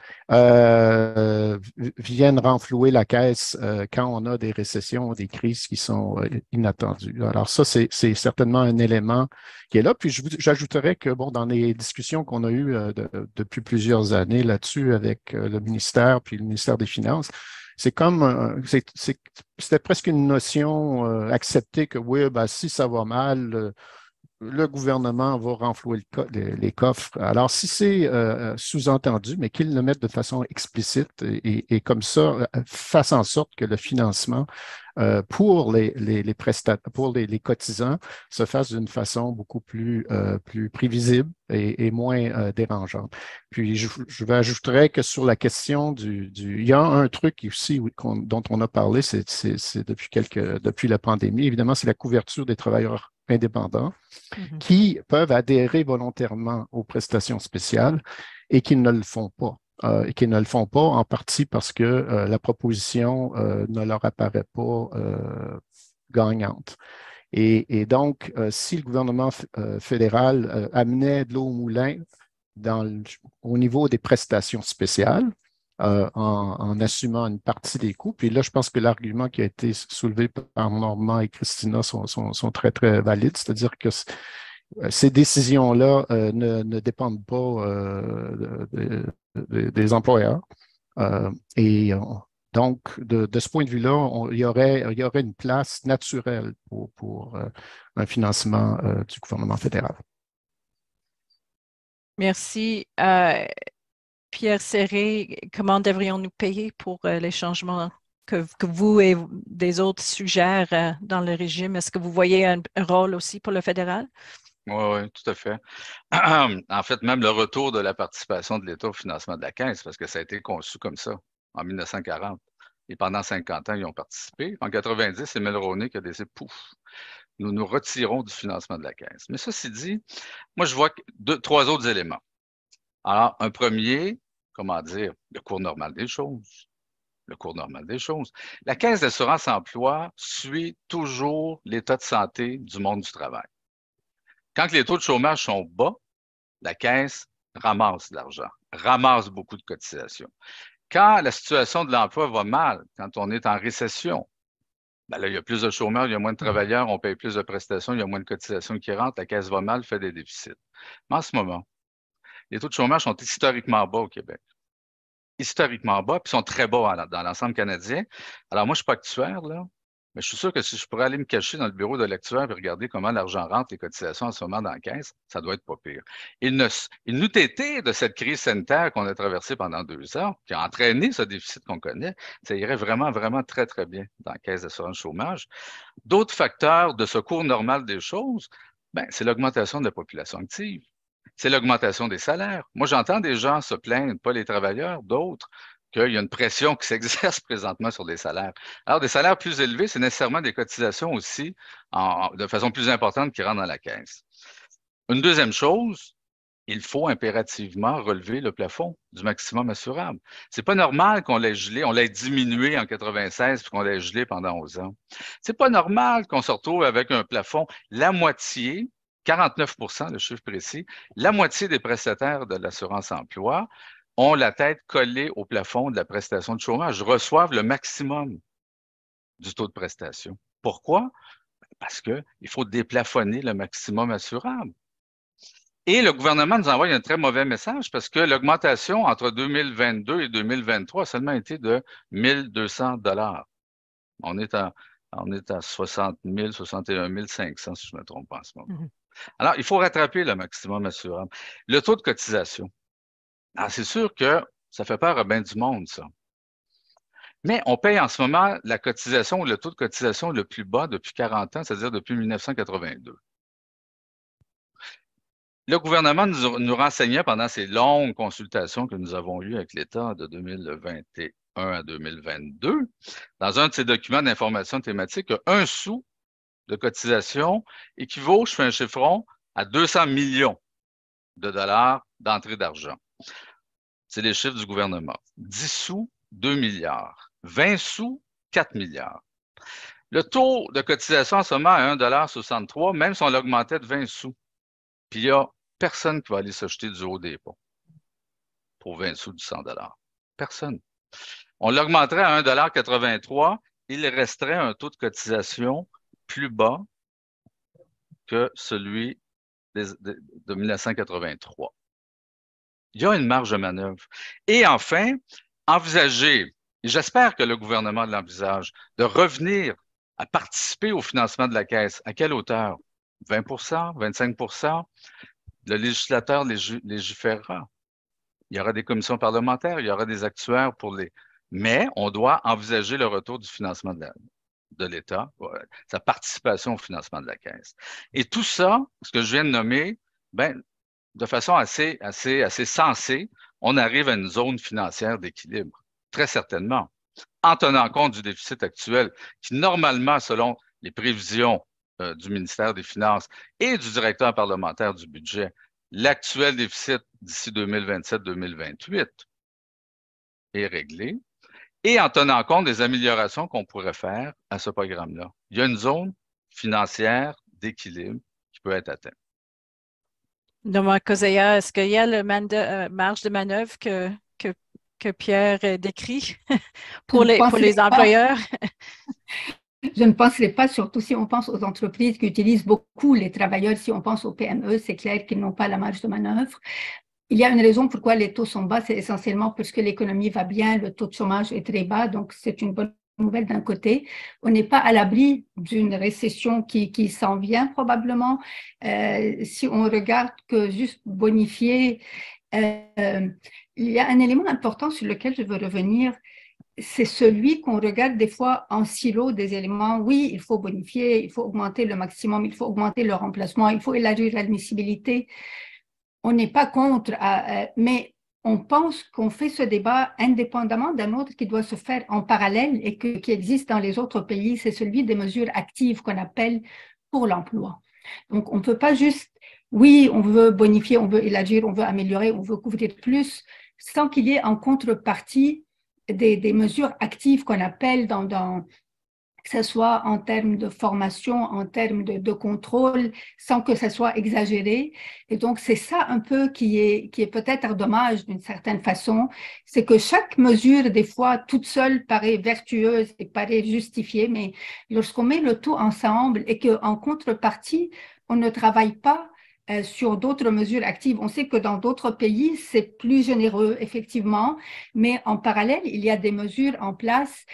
viennent renflouer la caisse quand on a des récessions, des crises qui sont inattendues. Alors ça, c'est certainement un élément qui est là. Puis j'ajouterais que, bon, dans les discussions qu'on a eues depuis plusieurs années là-dessus avec le ministère puis le ministère des Finances, c'est comme, c'était presque une notion acceptée que oui, ben, si ça va mal, le gouvernement va renflouer les coffres. Alors, si c'est sous-entendu, mais qu'ils le mettent de façon explicite et comme ça, fasse en sorte que le financement pour les cotisants se fasse d'une façon beaucoup plus prévisible et moins dérangeante. Puis, je ajouterais que sur la question il y a un truc aussi dont on a parlé, c'est depuis la pandémie, évidemment, c'est la couverture des travailleurs indépendants qui peuvent adhérer volontairement aux prestations spéciales et qui ne le font pas. Et qui ne le font pas en partie parce que la proposition ne leur apparaît pas gagnante. Et donc, si le gouvernement fédéral amenait de l'eau au moulin au niveau des prestations spéciales, en assumant une partie des coûts. Puis là, je pense que l'argument qui a été soulevé par Normand et Christina sont très, très valides, c'est-à-dire que ces décisions-là ne dépendent pas des employeurs. Donc, de ce point de vue-là, il y aurait une place naturelle pour un financement du gouvernement fédéral. Merci. Pierre Serré, comment devrions-nous payer pour les changements que vous et des autres suggèrent dans le régime? Est-ce que vous voyez un rôle aussi pour le fédéral? Oui, tout à fait. En fait, même le retour de la participation de l'État au financement de la Caisse, parce que ça a été conçu comme ça en 1940. Et pendant 50 ans, ils ont participé. En 90, c'est Mulroney qui a décidé, pouf, nous nous retirons du financement de la Caisse. Mais ceci dit, moi, je vois trois autres éléments. Alors, un premier, comment dire, le cours normal des choses. Le cours normal des choses. La Caisse d'assurance-emploi suit toujours l'état de santé du monde du travail. Quand les taux de chômage sont bas, la Caisse ramasse de l'argent, ramasse beaucoup de cotisations. Quand la situation de l'emploi va mal, quand on est en récession, ben là, il y a plus de chômeurs, il y a moins de travailleurs, on paye plus de prestations, il y a moins de cotisations qui rentrent, la Caisse va mal, fait des déficits. Mais en ce moment, les taux de chômage sont historiquement bas au Québec. Historiquement bas, puis sont très bas dans l'ensemble canadien. Alors, moi, je ne suis pas actuaire, là, mais je suis sûr que si je pourrais aller me cacher dans le bureau de l'actuaire et regarder comment l'argent rentre, les cotisations en ce moment dans la caisse, ça doit être pas pire. Il nous été de cette crise sanitaire qu'on a traversée pendant 2 ans, qui a entraîné ce déficit qu'on connaît, ça irait vraiment, vraiment très, très bien dans la caisse d'assurance chômage. D'autres facteurs de ce cours normal des choses, ben, c'est l'augmentation de la population active. C'est l'augmentation des salaires. Moi, j'entends des gens se plaindre, pas les travailleurs, d'autres, qu'il y a une pression qui s'exerce présentement sur des salaires. Alors, des salaires plus élevés, c'est nécessairement des cotisations aussi de façon plus importante qui rentrent dans la caisse. Une deuxième chose, il faut impérativement relever le plafond du maximum assurable. C'est pas normal qu'on l'ait gelé, on l'ait diminué en 96 puis qu'on l'ait gelé pendant 11 ans. C'est pas normal qu'on se retrouve avec un plafond, la moitié, 49%, le chiffre précis, la moitié des prestataires de l'assurance-emploi ont la tête collée au plafond de la prestation de chômage, reçoivent le maximum du taux de prestation. Pourquoi? Parce qu'il faut déplafonner le maximum assurable. Et le gouvernement nous envoie un très mauvais message parce que l'augmentation entre 2022 et 2023 a seulement été de 1 200 $. On est à 60 000, 61 500, si je ne me trompe pas en ce moment. Alors, il faut rattraper le maximum assurable. Le taux de cotisation. Alors, c'est sûr que ça fait peur à bien du monde, ça. Mais on paye en ce moment la cotisation ou le taux de cotisation le plus bas depuis 40 ans, c'est-à-dire depuis 1982. Le gouvernement nous renseignait pendant ces longues consultations que nous avons eues avec l'État de 2021 à 2022, dans un de ses documents d'information thématique, que 1 sou de cotisation équivaut, je fais un chiffron, à 200 millions de dollars d'entrée d'argent. C'est les chiffres du gouvernement. 10 sous, 2 milliards. 20 sous, 4 milliards. Le taux de cotisation en ce moment à 1,63 $, même si on l'augmentait de 20 sous. Puis il n'y a personne qui va aller s'acheter du haut des ponts pour 20 sous du 100 $. Personne. On l'augmenterait à 1,83 $, il resterait un taux de cotisation plus bas que celui de 1983. Il y a une marge de manœuvre. Et enfin, envisager, et j'espère que le gouvernement l'envisage, de revenir à participer au financement de la Caisse. À quelle hauteur? 20 25 %? Le législateur légiférera. Il y aura des commissions parlementaires, il y aura des actuaires pour les... Mais on doit envisager le retour du financement de l'État, sa participation au financement de la Caisse. Et tout ça, ce que je viens de nommer, ben, de façon assez sensée, on arrive à une zone financière d'équilibre, très certainement, en tenant compte du déficit actuel, qui normalement, selon les prévisions du ministère des Finances et du directeur parlementaire du budget, l'actuel déficit d'ici 2027-2028 est réglé, et en tenant compte des améliorations qu'on pourrait faire à ce programme-là. Il y a une zone financière d'équilibre qui peut être atteinte. Normand Coseillat, est-ce qu'il y a le marge de manœuvre que Pierre décrit pour les employeurs? Je ne penserai pas, surtout si on pense aux entreprises qui utilisent beaucoup les travailleurs. Si on pense aux PME, c'est clair qu'ils n'ont pas la marge de manœuvre. Il y a une raison pourquoi les taux sont bas, c'est essentiellement parce que l'économie va bien, le taux de chômage est très bas, donc c'est une bonne nouvelle d'un côté. On n'est pas à l'abri d'une récession qui s'en vient probablement. Si on regarde que juste bonifier, il y a un élément important sur lequel je veux revenir, c'est celui qu'on regarde des fois en silo des éléments. Oui, il faut bonifier, il faut augmenter le maximum, il faut augmenter le remplacement, il faut élargir l'admissibilité. On n'est pas contre, mais on pense qu'on fait ce débat indépendamment d'un autre qui doit se faire en parallèle et qui existe dans les autres pays, c'est celui des mesures actives qu'on appelle pour l'emploi. Donc, on ne peut pas juste, oui, on veut bonifier, on veut élargir, on veut améliorer, on veut couvrir plus, sans qu'il y ait en contrepartie des mesures actives qu'on appelle que ce soit en termes de formation, en termes de contrôle, sans que ça soit exagéré. Et donc, c'est ça un peu qui est peut-être dommage d'une certaine façon, c'est que chaque mesure, des fois, toute seule, paraît vertueuse et paraît justifiée, mais lorsqu'on met le tout ensemble et qu'en contrepartie, on ne travaille pas sur d'autres mesures actives. On sait que dans d'autres pays, c'est plus généreux, effectivement, mais en parallèle, il y a des mesures en place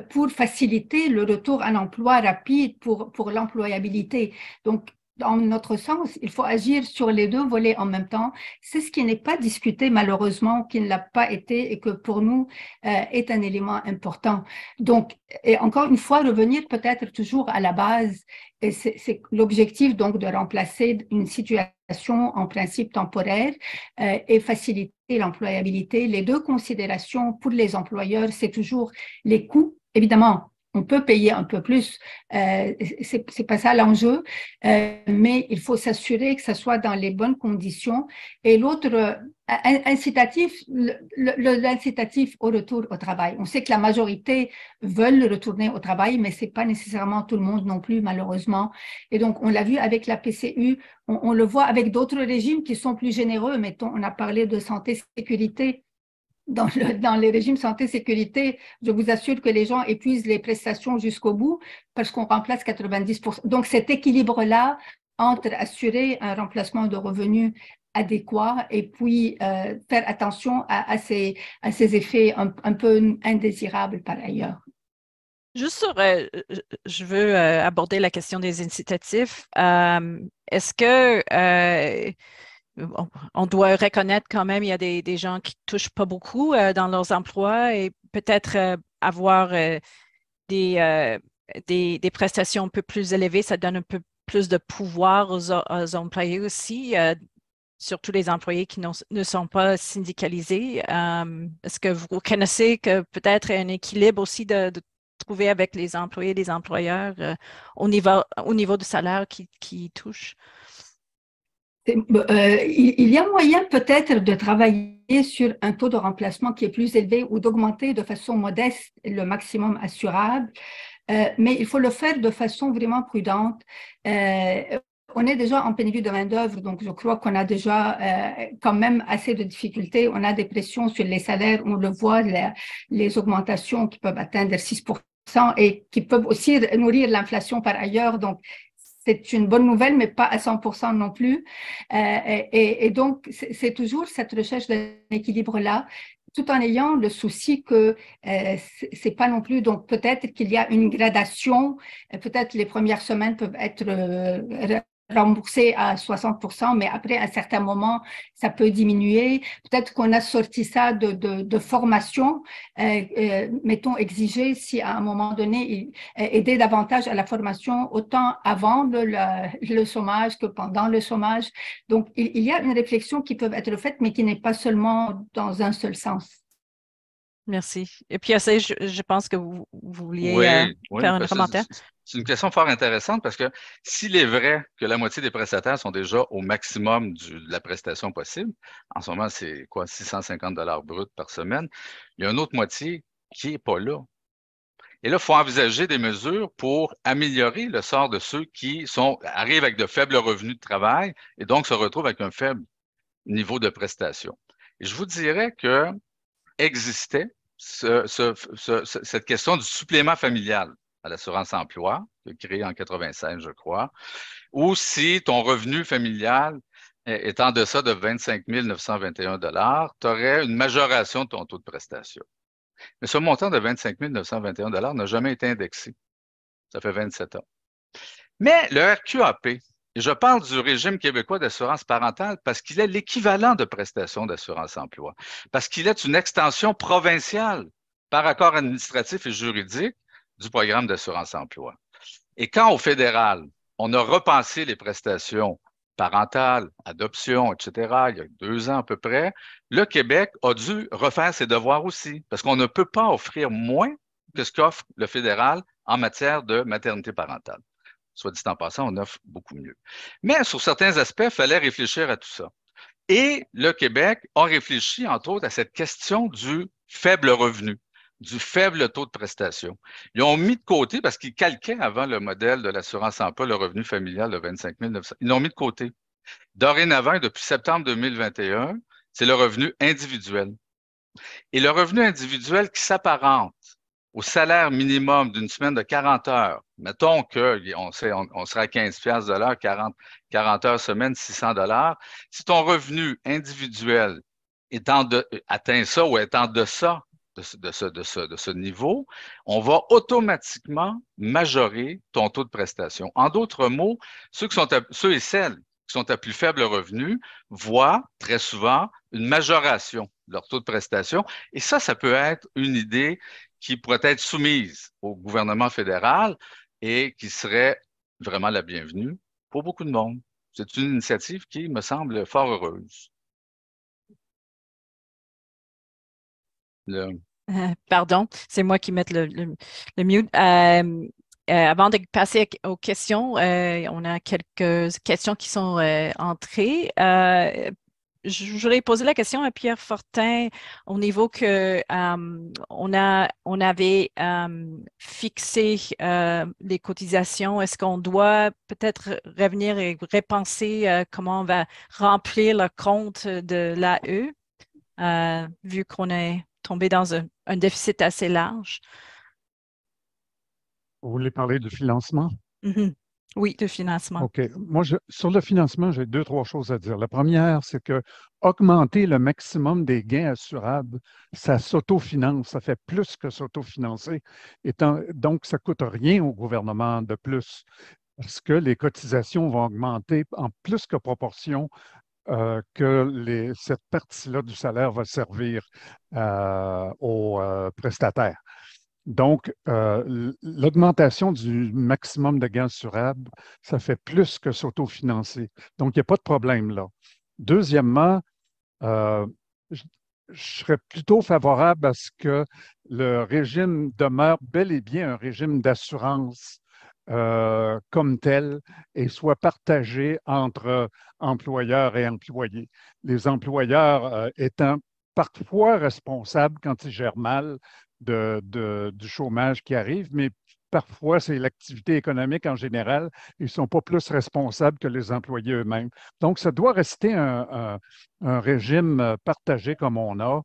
pour faciliter le retour à l'emploi rapide pour l'employabilité. Donc, dans notre sens, il faut agir sur les deux volets en même temps. C'est ce qui n'est pas discuté, malheureusement, qui ne l'a pas été et que pour nous est un élément important. Donc, et encore une fois, revenir peut-être toujours à la base, et c'est l'objectif donc de remplacer une situation en principe temporaire et faciliter l'employabilité. Les deux considérations pour les employeurs, c'est toujours les coûts. Évidemment, on peut payer un peu plus, c'est pas ça l'enjeu, mais il faut s'assurer que ça soit dans les bonnes conditions. Et l'autre incitatif, l'incitatif au retour au travail. On sait que la majorité veulent retourner au travail, mais c'est pas nécessairement tout le monde non plus, malheureusement. Et donc, on l'a vu avec la PCU, on le voit avec d'autres régimes qui sont plus généreux. Mettons, on a parlé de santé-sécurité. Dans les régimes santé-sécurité, je vous assure que les gens épuisent les prestations jusqu'au bout parce qu'on remplace 90%. Donc, cet équilibre-là entre assurer un remplacement de revenus adéquat et puis faire attention à ces effets un peu indésirables par ailleurs. Juste sur, je veux aborder la question des incitatifs. Est-ce que on doit reconnaître quand même, il y a des gens qui ne touchent pas beaucoup dans leurs emplois et peut-être avoir des prestations un peu plus élevées, ça donne un peu plus de pouvoir aux employés aussi, surtout les employés qui ne sont pas syndicalisés. Est-ce que vous connaissez que peut-être un équilibre aussi de trouver avec les employés et les employeurs au niveau du salaire qui touche? Il y a moyen peut-être de travailler sur un taux de remplacement qui est plus élevé ou d'augmenter de façon modeste le maximum assurable, mais il faut le faire de façon vraiment prudente. On est déjà en pénurie de main-d'œuvre, donc je crois qu'on a déjà quand même assez de difficultés. On a des pressions sur les salaires, on le voit, les augmentations qui peuvent atteindre 6% et qui peuvent aussi nourrir l'inflation par ailleurs. Donc, c'est une bonne nouvelle, mais pas à 100% non plus. Et donc, c'est toujours cette recherche d'un équilibre-là, tout en ayant le souci que c'est pas non plus. Donc, peut-être qu'il y a une gradation. Peut-être les premières semaines peuvent être remboursé à 60%, mais après, à un certain moment, ça peut diminuer. Peut-être qu'on a sorti ça de formation, mettons, exiger si à un moment donné, aider davantage à la formation, autant avant le chômage que pendant le chômage. Donc, il y a une réflexion qui peut être faite, mais qui n'est pas seulement dans un seul sens. Merci. Et puis, je pense que vous vouliez faire un parce que commentaire. c'est une question fort intéressante parce que s'il est vrai que la moitié des prestataires sont déjà au maximum de la prestation possible, en ce moment, c'est quoi, 650 $ brut par semaine, il y a une autre moitié qui n'est pas là. Et là, il faut envisager des mesures pour améliorer le sort de ceux qui arrivent avec de faibles revenus de travail et donc se retrouvent avec un faible niveau de prestation. Et je vous dirais que existait cette question du supplément familial à l'assurance emploi, qui est créé en 96, je crois, ou si ton revenu familial est en deçà de 25 921 $, tu aurais une majoration de ton taux de prestation. Mais ce montant de 25 921 $ n'a jamais été indexé. Ça fait 27 ans. Mais le RQAP, et je parle du régime québécois d'assurance parentale parce qu'il est l'équivalent de prestation d'assurance emploi, parce qu'il est une extension provinciale par accord administratif et juridique du programme d'assurance emploi. Et quand au fédéral, on a repensé les prestations parentales, adoption, etc., il y a 2 ans à peu près, le Québec a dû refaire ses devoirs aussi, parce qu'on ne peut pas offrir moins que ce qu'offre le fédéral en matière de maternité parentale. Soit dit en passant, on offre beaucoup mieux. Mais sur certains aspects, il fallait réfléchir à tout ça. Et le Québec a réfléchi, entre autres, à cette question du faible revenu, du faible taux de prestation. Ils ont mis de côté, parce qu'ils calquaient avant le modèle de l'assurance emploi, le revenu familial de 25 900. Ils l'ont mis de côté. Dorénavant, depuis septembre 2021, c'est le revenu individuel. Et le revenu individuel qui s'apparente au salaire minimum d'une semaine de 40 heures, mettons qu'on sera à 15 $ de l'heure, 40 heures semaine, 600 $. Si ton revenu individuel atteint ça ou est en deçà de ce niveau, on va automatiquement majorer ton taux de prestation. En d'autres mots, ceux et celles qui sont à plus faible revenu voient très souvent une majoration de leur taux de prestation. Et ça peut être une idée qui pourrait être soumise au gouvernement fédéral et qui serait vraiment la bienvenue pour beaucoup de monde. C'est une initiative qui me semble fort heureuse. Pardon, c'est moi qui mets le mute. Avant de passer aux questions, on a quelques questions qui sont entrées. Je voudrais poser la question à Pierre Fortin au niveau que on avait fixé les cotisations. Est-ce qu'on doit peut-être revenir et repenser comment on va remplir le compte de l'AE, vu qu'on est tombé dans un déficit assez large? Vous voulez parler de financement? Mm-hmm. Oui, de financement. OK. Moi, sur le financement, j'ai 2-3 choses à dire. La première, c'est que augmenter le maximum des gains assurables, ça s'autofinance, ça fait plus que s'autofinancer. Donc, ça ne coûte rien au gouvernement de plus parce que les cotisations vont augmenter en plus que proportion que cette partie-là du salaire va servir aux prestataires. Donc, l'augmentation du maximum de gains assurables, ça fait plus que s'autofinancer. Donc, il n'y a pas de problème là. Deuxièmement, je serais plutôt favorable à ce que le régime demeure bel et bien un régime d'assurance comme tel et soit partagé entre employeurs et employés. Les employeurs étant parfois responsables quand ils gèrent mal du chômage qui arrive, mais parfois c'est l'activité économique en général. Ils ne sont pas plus responsables que les employés eux-mêmes. Donc, ça doit rester un régime partagé comme on a.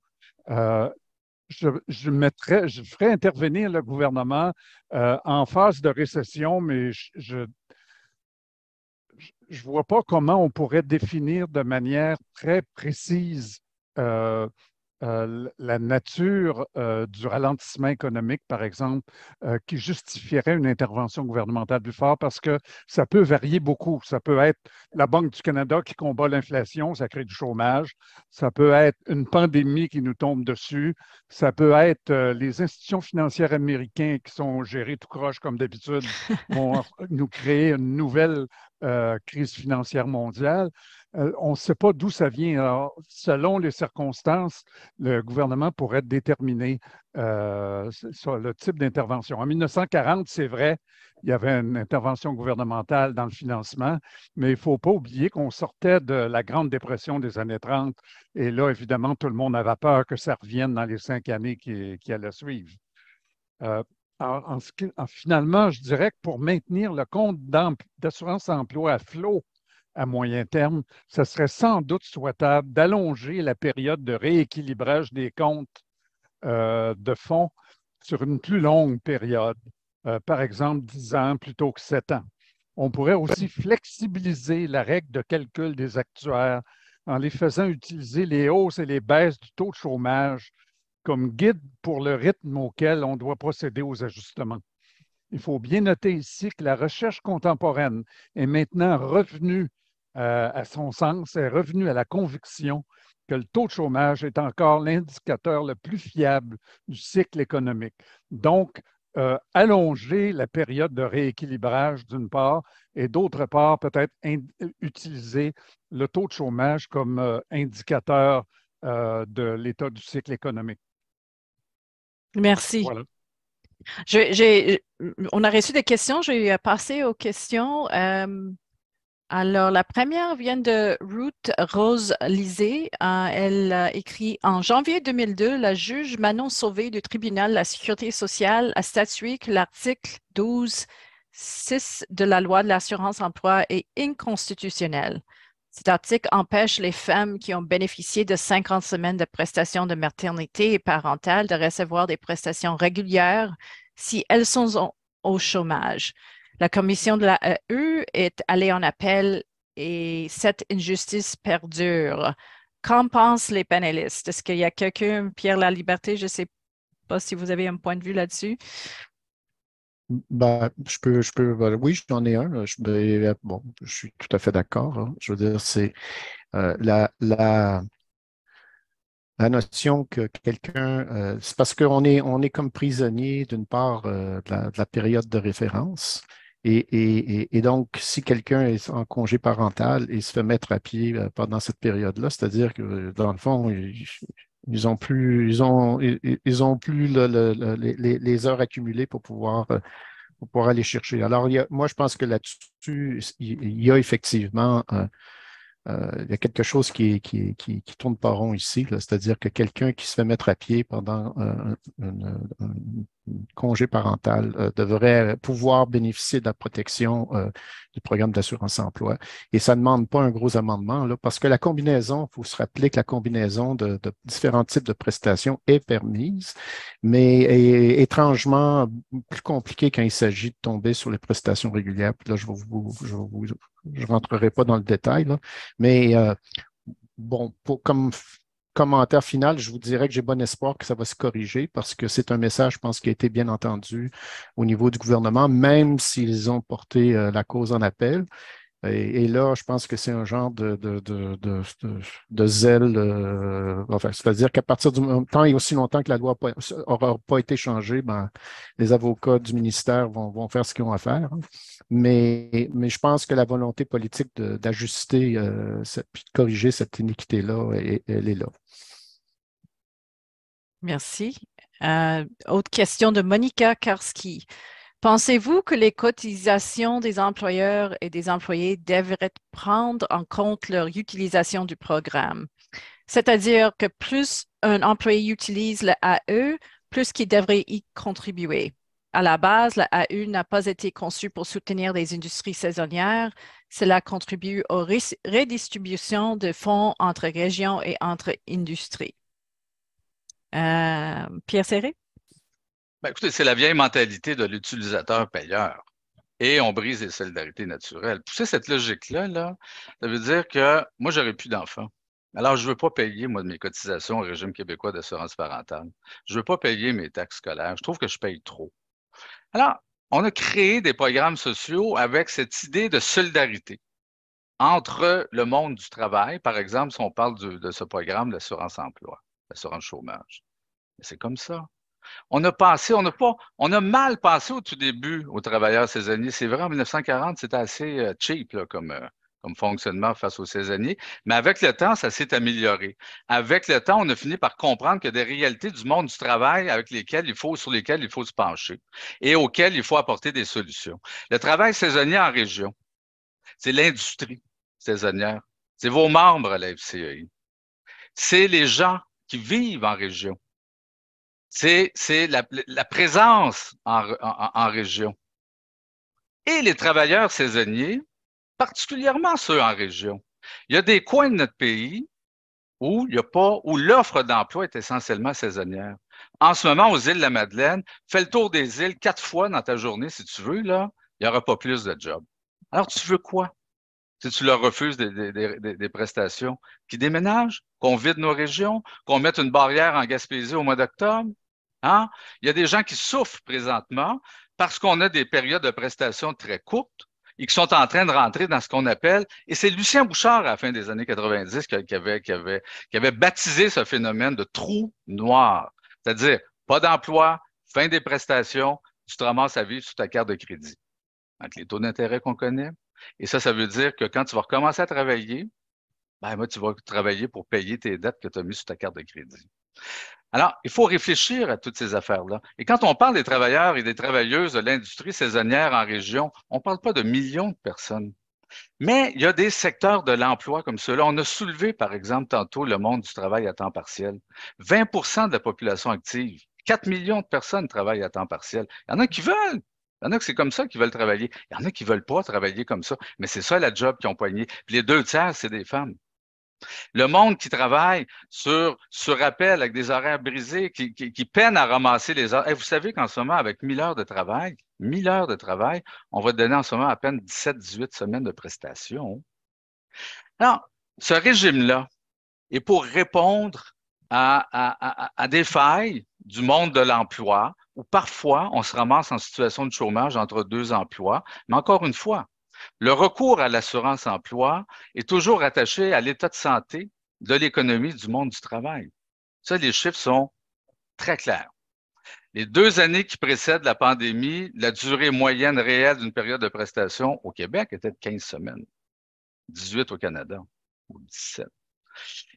Je ferai intervenir le gouvernement en phase de récession, mais je ne vois pas comment on pourrait définir de manière très précise la nature du ralentissement économique, par exemple, qui justifierait une intervention gouvernementale plus forte parce que ça peut varier beaucoup. Ça peut être la Banque du Canada qui combat l'inflation, ça crée du chômage. Ça peut être une pandémie qui nous tombe dessus. Ça peut être les institutions financières américaines qui sont gérées tout croche comme d'habitude vont nous créer une nouvelle crise financière mondiale. On ne sait pas d'où ça vient. Alors, selon les circonstances, le gouvernement pourrait déterminer sur le type d'intervention. En 1940, c'est vrai, il y avait une intervention gouvernementale dans le financement, mais il ne faut pas oublier qu'on sortait de la Grande Dépression des années 30. Et là, évidemment, tout le monde avait peur que ça revienne dans les 5 années qui allaient suivre. Finalement, je dirais que pour maintenir le compte d'assurance-emploi à flot à moyen terme, ce serait sans doute souhaitable d'allonger la période de rééquilibrage des comptes de fonds sur une plus longue période, par exemple 10 ans plutôt que 7 ans. On pourrait aussi flexibiliser la règle de calcul des actuaires en les faisant utiliser les hausses et les baisses du taux de chômage comme guide pour le rythme auquel on doit procéder aux ajustements. Il faut bien noter ici que la recherche contemporaine est maintenant revenue à son sens, est revenue à la conviction que le taux de chômage est encore l'indicateur le plus fiable du cycle économique. Donc, allonger la période de rééquilibrage d'une part et d'autre part, peut-être utiliser le taux de chômage comme indicateur de l'état du cycle économique. Merci. Voilà. On a reçu des questions, je vais passer aux questions. Alors, la première vient de Ruth Rose Lisée. Elle écrit « En janvier 2002, la juge Manon Sauvé du tribunal de la Sécurité sociale a statué que l'article 12.6 de la loi de l'assurance-emploi est inconstitutionnel. Cet article empêche les femmes qui ont bénéficié de 50 semaines de prestations de maternité et parentale de recevoir des prestations régulières si elles sont au chômage. La commission de la AE est allée en appel et cette injustice perdure. Qu'en pensent les panélistes? Est-ce qu'il y a quelqu'un, Pierre Laliberté, je ne sais pas si vous avez un point de vue là-dessus? Ben, oui, j'en ai un. Je suis tout à fait d'accord. Hein. Je veux dire, c'est la notion que quelqu'un, c'est parce qu'on est comme prisonnier d'une part de la période de référence. Et donc, si quelqu'un est en congé parental et se fait mettre à pied pendant cette période-là, c'est-à-dire que dans le fond, ils ont plus les heures accumulées pour pouvoir aller chercher. Alors, moi, je pense que là-dessus, il y a effectivement il y a quelque chose qui tourne pas rond ici, c'est-à-dire que quelqu'un qui se fait mettre à pied pendant un congé parental devrait pouvoir bénéficier de la protection du programme d'assurance-emploi. Et ça ne demande pas un gros amendement, là, parce que la combinaison, il faut se rappeler que la combinaison de différents types de prestations est permise, mais est étrangement plus compliquée quand il s'agit de tomber sur les prestations régulières. Puis là, je ne rentrerai pas dans le détail, là, mais bon, comme commentaire final, je vous dirais que j'ai bon espoir que ça va se corriger parce que c'est un message, je pense, qui a été bien entendu au niveau du gouvernement, même s'ils ont porté la cause en appel. Et là, je pense que c'est un genre de zèle, enfin, c'est-à-dire qu'à partir du temps et aussi longtemps que la loi n'aura pas été changée, ben, les avocats du ministère vont faire ce qu'ils ont à faire. Hein. Mais je pense que la volonté politique d'ajuster puis de corriger cette iniquité-là, elle est là. Merci. Autre question de Monica Karski. Pensez-vous que les cotisations des employeurs et des employés devraient prendre en compte leur utilisation du programme? C'est-à-dire que plus un employé utilise le AE, plus qu'il devrait y contribuer. À la base, le AE n'a pas été conçu pour soutenir des industries saisonnières. Cela contribue aux redistributions de fonds entre régions et entre industries. Pierre Serré? Ben, écoutez, c'est la vieille mentalité de l'utilisateur-payeur. Et on brise les solidarités naturelles. Pousser cette logique-là, ça veut dire que moi, j'aurais plus d'enfants. Alors, je ne veux pas payer, moi, de mes cotisations au régime québécois d'assurance parentale. Je ne veux pas payer mes taxes scolaires. Je trouve que je paye trop. Alors, on a créé des programmes sociaux avec cette idée de solidarité entre le monde du travail. Par exemple, si on parle de ce programme d'assurance-emploi, l'assurance chômage. C'est comme ça. On a mal pensé au tout début aux travailleurs saisonniers. C'est vrai, en 1940, c'était assez cheap là, comme fonctionnement face aux saisonniers. Mais avec le temps, ça s'est amélioré. Avec le temps, on a fini par comprendre qu'il y a des réalités du monde du travail sur lesquelles il faut se pencher et auxquelles il faut apporter des solutions. Le travail saisonnier en région, c'est l'industrie saisonnière. C'est vos membres à la FCEI. C'est les gens qui vivent en région. C'est la présence en région. Et les travailleurs saisonniers, particulièrement ceux en région. Il y a des coins de notre pays où l'offre d'emploi est essentiellement saisonnière. En ce moment, aux îles de la Madeleine, fais le tour des îles 4 fois dans ta journée, si tu veux, là, il n'y aura pas plus de jobs. Alors, tu veux quoi? Si tu leur refuses des prestations, qui déménagent, qu'on vide nos régions, qu'on mette une barrière en Gaspésie au mois d'octobre? Hein? Il y a des gens qui souffrent présentement parce qu'on a des périodes de prestations très courtes et qui sont en train de rentrer dans ce qu'on appelle, et c'est Lucien Bouchard à la fin des années 90 qui avait baptisé ce phénomène de trou noir, c'est-à-dire pas d'emploi, fin des prestations, tu te ramasses à vivre sous ta carte de crédit, avec les taux d'intérêt qu'on connaît. Et ça veut dire que quand tu vas recommencer à travailler, moi, tu vas travailler pour payer tes dettes que tu as mises sur ta carte de crédit. Alors, il faut réfléchir à toutes ces affaires-là. Et quand on parle des travailleurs et des travailleuses de l'industrie saisonnière en région, on ne parle pas de millions de personnes. Mais il y a des secteurs de l'emploi comme ceux-là. On a soulevé, par exemple, tantôt le monde du travail à temps partiel. 20 de la population active, 4 millions de personnes travaillent à temps partiel. Il y en a qui veulent. Il y en a que c'est comme ça qu'ils veulent travailler. Il y en a qui ne veulent pas travailler comme ça. Mais c'est ça la job qu'ils ont poignée. Puis les 2/3, c'est des femmes. Le monde qui travaille sur appel avec des horaires brisés, qui peine à ramasser les heures. Vous savez qu'en ce moment, avec 1000 heures de travail, on va donner en ce moment à peine 17-18 semaines de prestations. Alors, ce régime-là est pour répondre à des failles du monde de l'emploi où parfois on se ramasse en situation de chômage entre 2 emplois. Mais encore une fois, le recours à l'assurance-emploi est toujours attaché à l'état de santé de l'économie du monde du travail. Ça, les chiffres sont très clairs. Les 2 années qui précèdent la pandémie, la durée moyenne réelle d'une période de prestation au Québec était de 15 semaines, 18 au Canada, ou 17.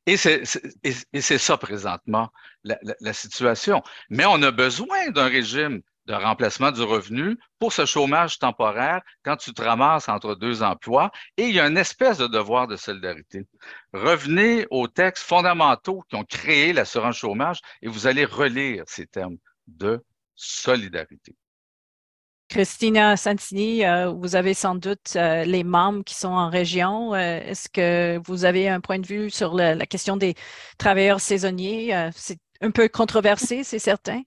Et c'est ça présentement la situation. Mais on a besoin d'un régime de remplacement du revenu pour ce chômage temporaire quand tu te ramasses entre 2 emplois et il y a une espèce de devoir de solidarité. Revenez aux textes fondamentaux qui ont créé l'assurance chômage et vous allez relire ces termes de solidarité. Christina Santini, vous avez sans doute les membres qui sont en région. Est-ce que vous avez un point de vue sur la question des travailleurs saisonniers? C'est un peu controversé, c'est certain.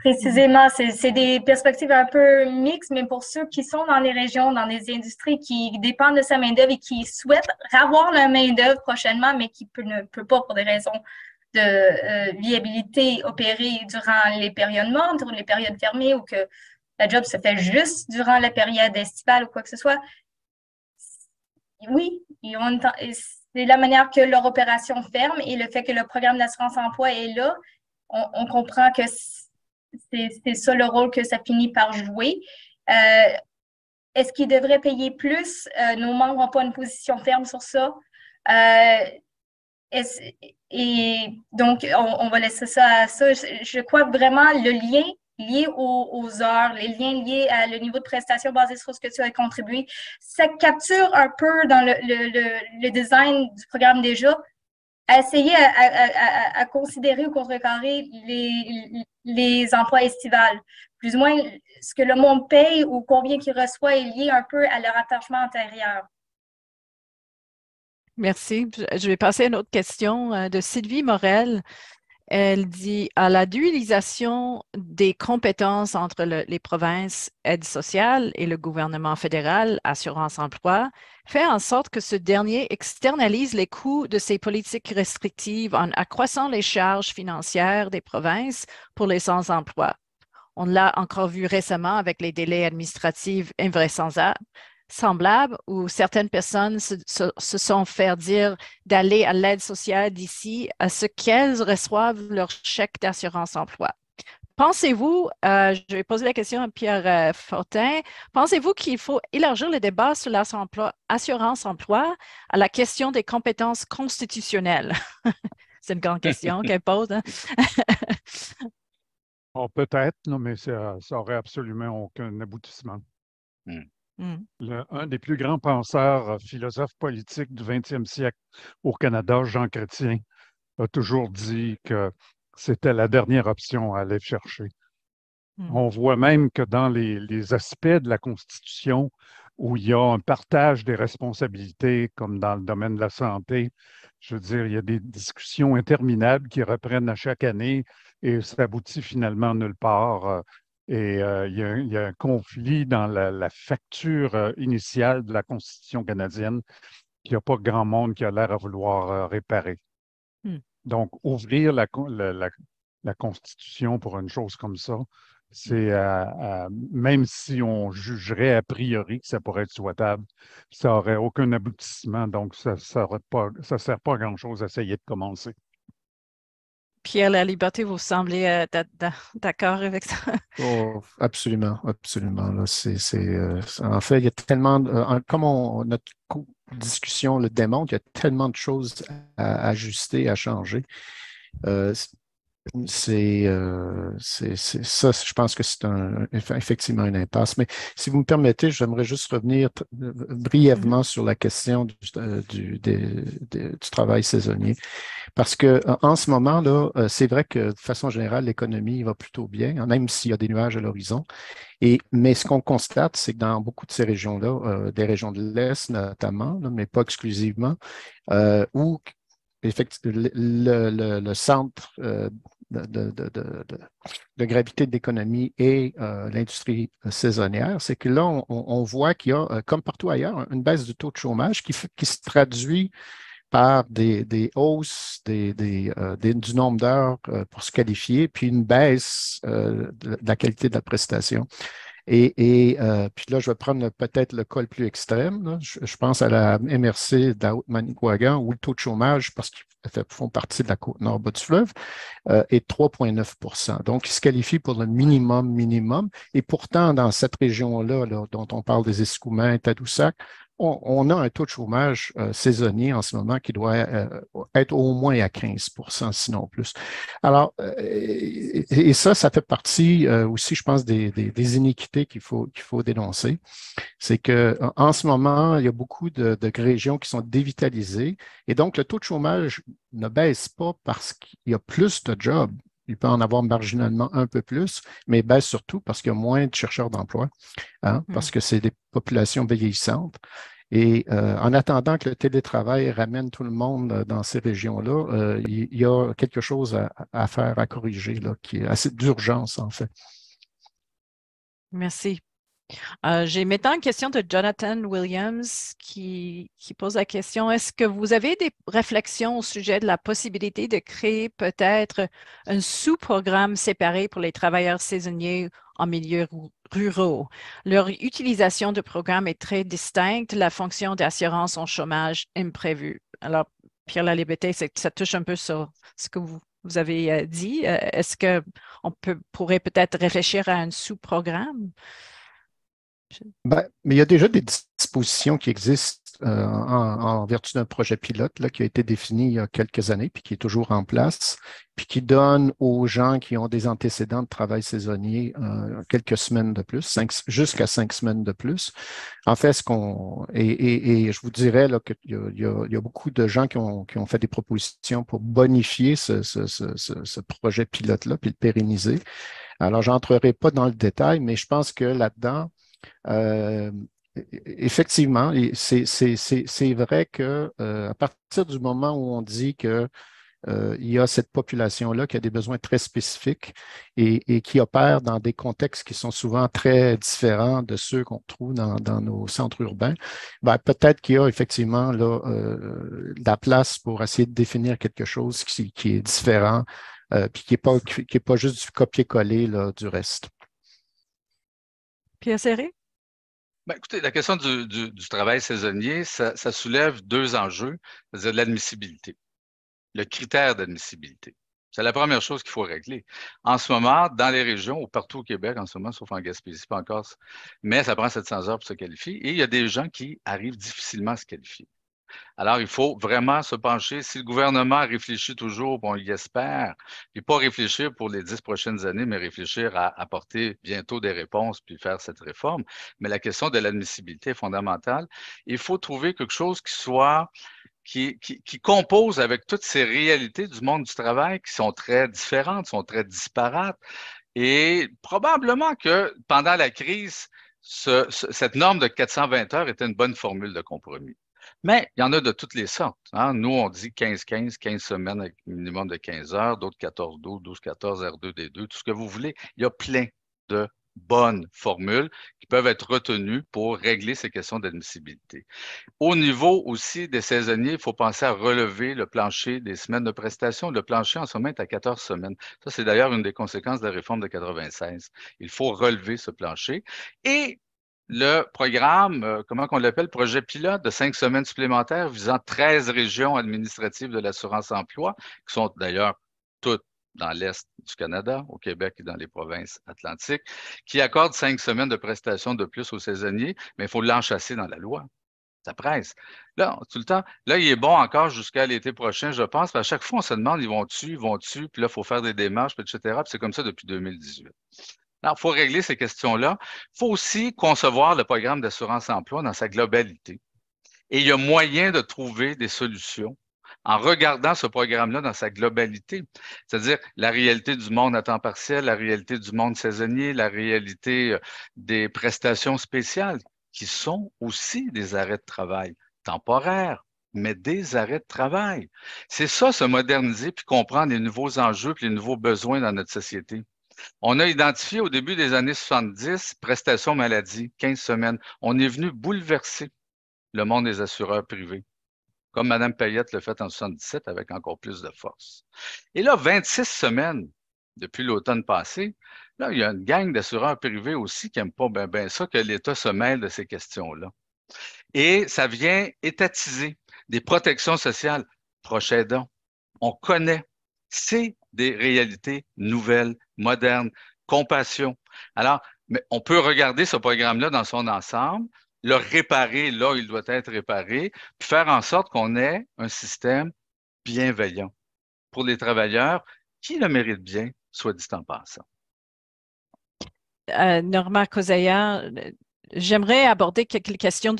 Précisément, c'est des perspectives un peu mixtes, mais pour ceux qui sont dans les régions, dans les industries qui dépendent de sa main-d'œuvre et qui souhaitent avoir la main-d'œuvre prochainement, mais qui ne peut pas pour des raisons de viabilité opérer durant les périodes mortes, durant les périodes fermées ou que la job se fait juste durant la période estivale ou quoi que ce soit, oui, c'est la manière que leur opération ferme et le fait que le programme d'assurance-emploi est là, on comprend que c'est ça le rôle que ça finit par jouer. Est-ce qu'ils devraient payer plus? Nos membres n'ont pas une position ferme sur ça. Et donc, on va laisser ça à ça. Je crois vraiment le lien lié aux heures, les liens liés à le niveau de prestation basé sur ce que tu as contribué, ça capture un peu dans le design du programme déjà, à essayer à considérer ou contrecarrer les emplois estivales. Plus ou moins, ce que le monde paye ou combien qu'il reçoit est lié un peu à leur attachement antérieur. Merci. Je vais passer à une autre question de Sylvie Morel. Elle dit, à la dualisation des compétences entre les provinces aide sociale et le gouvernement fédéral, assurance-emploi, fait en sorte que ce dernier externalise les coûts de ses politiques restrictives en accroissant les charges financières des provinces pour les sans-emploi. On l'a encore vu récemment avec les délais administratifs invraisemblables où certaines personnes se sont fait dire d'aller à l'aide sociale d'ici à ce qu'elles reçoivent leur chèque d'assurance-emploi. Pensez-vous, je vais poser la question à Pierre Fortin, pensez-vous qu'il faut élargir le débat sur l'assurance-emploi à la question des compétences constitutionnelles? C'est une grande question qu'elle pose. Hein? Oh, peut-être, non, mais ça n'aurait absolument aucun aboutissement. Un des plus grands penseurs, philosophes politiques du 20e siècle au Canada, Jean Chrétien, a toujours dit que c'était la dernière option à aller chercher. On voit même que dans les aspects de la Constitution où il y a un partage des responsabilités, comme dans le domaine de la santé, je veux dire, il y a des discussions interminables qui reprennent à chaque année et ça aboutit finalement nulle part. Et il y a un conflit dans la facture initiale de la Constitution canadienne qu'il n'y a pas grand monde qui a l'air à vouloir réparer. Donc, ouvrir la Constitution pour une chose comme ça, c'est même si on jugerait a priori que ça pourrait être souhaitable, ça n'aurait aucun aboutissement. Donc, ça ne sert pas à grand-chose d'essayer de commencer. Pierre Laliberté, vous semblez d'accord avec ça? Oh, absolument, absolument. Là, en fait, il y a tellement, comme notre discussion le démontre, il y a tellement de choses à ajuster, à changer. Ça, je pense que c'est effectivement une impasse. Mais si vous me permettez, j'aimerais juste revenir brièvement sur la question du travail saisonnier. Parce que en ce moment, là, c'est vrai que de façon générale, l'économie va plutôt bien, même s'il y a des nuages à l'horizon. Mais ce qu'on constate, c'est que dans beaucoup de ces régions-là, des régions de l'Est notamment, là, mais pas exclusivement, où effectivement, le centre de gravité de l'économie et l'industrie saisonnière, c'est que là, on voit qu'il y a, comme partout ailleurs, une baisse du taux de chômage qui se traduit par des hausses du nombre d'heures pour se qualifier, puis une baisse de la qualité de la prestation. Puis là, je vais prendre peut-être le cas le plus extrême. Là. Je pense à la MRC de la Haute-Manicouagan où le taux de chômage, parce qu'ils font partie de la côte nord bas du fleuve, est 3,9 %. Donc, ils se qualifient pour le minimum. Et pourtant, dans cette région-là, là, dont on parle des Escoumins, Tadoussac, on a un taux de chômage saisonnier en ce moment qui doit être au moins à 15 %, sinon plus. Alors, et ça fait partie aussi, je pense, des iniquités qu'il faut dénoncer. C'est qu'en ce moment, il y a beaucoup de régions qui sont dévitalisées et donc le taux de chômage ne baisse pas parce qu'il y a plus de jobs. Il peut en avoir marginalement un peu plus, mais baisse surtout parce qu'il y a moins de chercheurs d'emploi, parce que c'est des populations vieillissantes. Et en attendant que le télétravail ramène tout le monde dans ces régions-là, il y a quelque chose à faire, à corriger, là, qui est assez d'urgence, en fait. Merci. J'ai maintenant une question de Jonathan Williams qui pose la question, est-ce que vous avez des réflexions au sujet de la possibilité de créer peut-être un sous-programme séparé pour les travailleurs saisonniers en milieu ruraux. Leur utilisation de programme est très distincte, la fonction d'assurance en chômage imprévu. Alors, Pierre Laliberté, ça touche un peu sur ce que vous avez dit. Est-ce qu'on pourrait peut-être réfléchir à un sous-programme? Ben, mais il y a déjà des dispositions qui existent en vertu d'un projet pilote là, qui a été défini il y a quelques années, puis qui est toujours en place, puis qui donne aux gens qui ont des antécédents de travail saisonnier quelques semaines de plus, jusqu'à 5 semaines de plus. En fait, et je vous dirais là, qu'il y a beaucoup de gens qui ont fait des propositions pour bonifier ce projet pilote-là, puis le pérenniser. Alors, je n'entrerai pas dans le détail, mais je pense que là-dedans, effectivement, c'est vrai que à partir du moment où on dit que il y a cette population-là qui a des besoins très spécifiques et qui opère dans des contextes qui sont souvent très différents de ceux qu'on trouve dans nos centres urbains, ben, peut-être qu'il y a effectivement là, de la place pour essayer de définir quelque chose qui est différent, puis qui n'est pas juste du copier-coller là, du reste. Pierre Serré? Ben, écoutez, la question du travail saisonnier, ça soulève deux enjeux, c'est-à-dire l'admissibilité, le critère d'admissibilité. C'est la première chose qu'il faut régler. En ce moment, dans les régions, ou partout au Québec, en ce moment, sauf en Gaspésie, pas en Corse, mais ça prend 700 heures pour se qualifier, et il y a des gens qui arrivent difficilement à se qualifier. Alors, il faut vraiment se pencher. Si le gouvernement réfléchit toujours, on y espère, puis pas réfléchir pour les 10 prochaines années, mais réfléchir à apporter bientôt des réponses puis faire cette réforme. Mais la question de l'admissibilité est fondamentale. Il faut trouver quelque chose qui compose avec toutes ces réalités du monde du travail qui sont très différentes, sont très disparates. Et probablement que pendant la crise, cette norme de 420 heures était une bonne formule de compromis. Mais il y en a de toutes les sortes. Hein. Nous, on dit 15-15, 15 semaines avec un minimum de 15 heures, d'autres 14-12, 12-14, R2-D2, tout ce que vous voulez. Il y a plein de bonnes formules qui peuvent être retenues pour régler ces questions d'admissibilité. Au niveau aussi des saisonniers, il faut penser à relever le plancher des semaines de prestation. Le plancher en ce moment est à 14 semaines. Ça, c'est d'ailleurs une des conséquences de la réforme de 96. Il faut relever ce plancher. Et le programme, comment on l'appelle, projet pilote de 5 semaines supplémentaires visant 13 régions administratives de l'assurance-emploi, qui sont d'ailleurs toutes dans l'Est du Canada, au Québec et dans les provinces atlantiques, qui accordent 5 semaines de prestations de plus aux saisonniers, mais il faut l'enchasser dans la loi. Ça presse. Là, tout le temps, là, il est bon encore jusqu'à l'été prochain, je pense. À chaque fois, on se demande, ils vont-tu, puis là, il faut faire des démarches, etc. Puis c'est comme ça depuis 2018. Alors, il faut régler ces questions-là. Il faut aussi concevoir le programme d'assurance-emploi dans sa globalité. Et il y a moyen de trouver des solutions en regardant ce programme-là dans sa globalité, c'est-à-dire la réalité du monde à temps partiel, la réalité du monde saisonnier, la réalité des prestations spéciales, qui sont aussi des arrêts de travail temporaires, mais des arrêts de travail. C'est ça, se moderniser puis comprendre les nouveaux enjeux puis les nouveaux besoins dans notre société. On a identifié au début des années 70 prestations maladie, 15 semaines. On est venu bouleverser le monde des assureurs privés, comme Mme Payette l'a fait en 77 avec encore plus de force. Et là, 26 semaines depuis l'automne passé, là, il y a une gang d'assureurs privés aussi qui n'aiment pas bien ça, que l'État se mêle de ces questions-là. Et ça vient étatiser des protections sociales. Proche aidant, on connaît. C'est des réalités nouvelles, modernes, compassion. Alors, mais on peut regarder ce programme-là dans son ensemble, le réparer là où il doit être réparé, puis faire en sorte qu'on ait un système bienveillant pour les travailleurs qui le méritent bien, soit dit en passant. Norma Kozaya, j'aimerais aborder quelques questions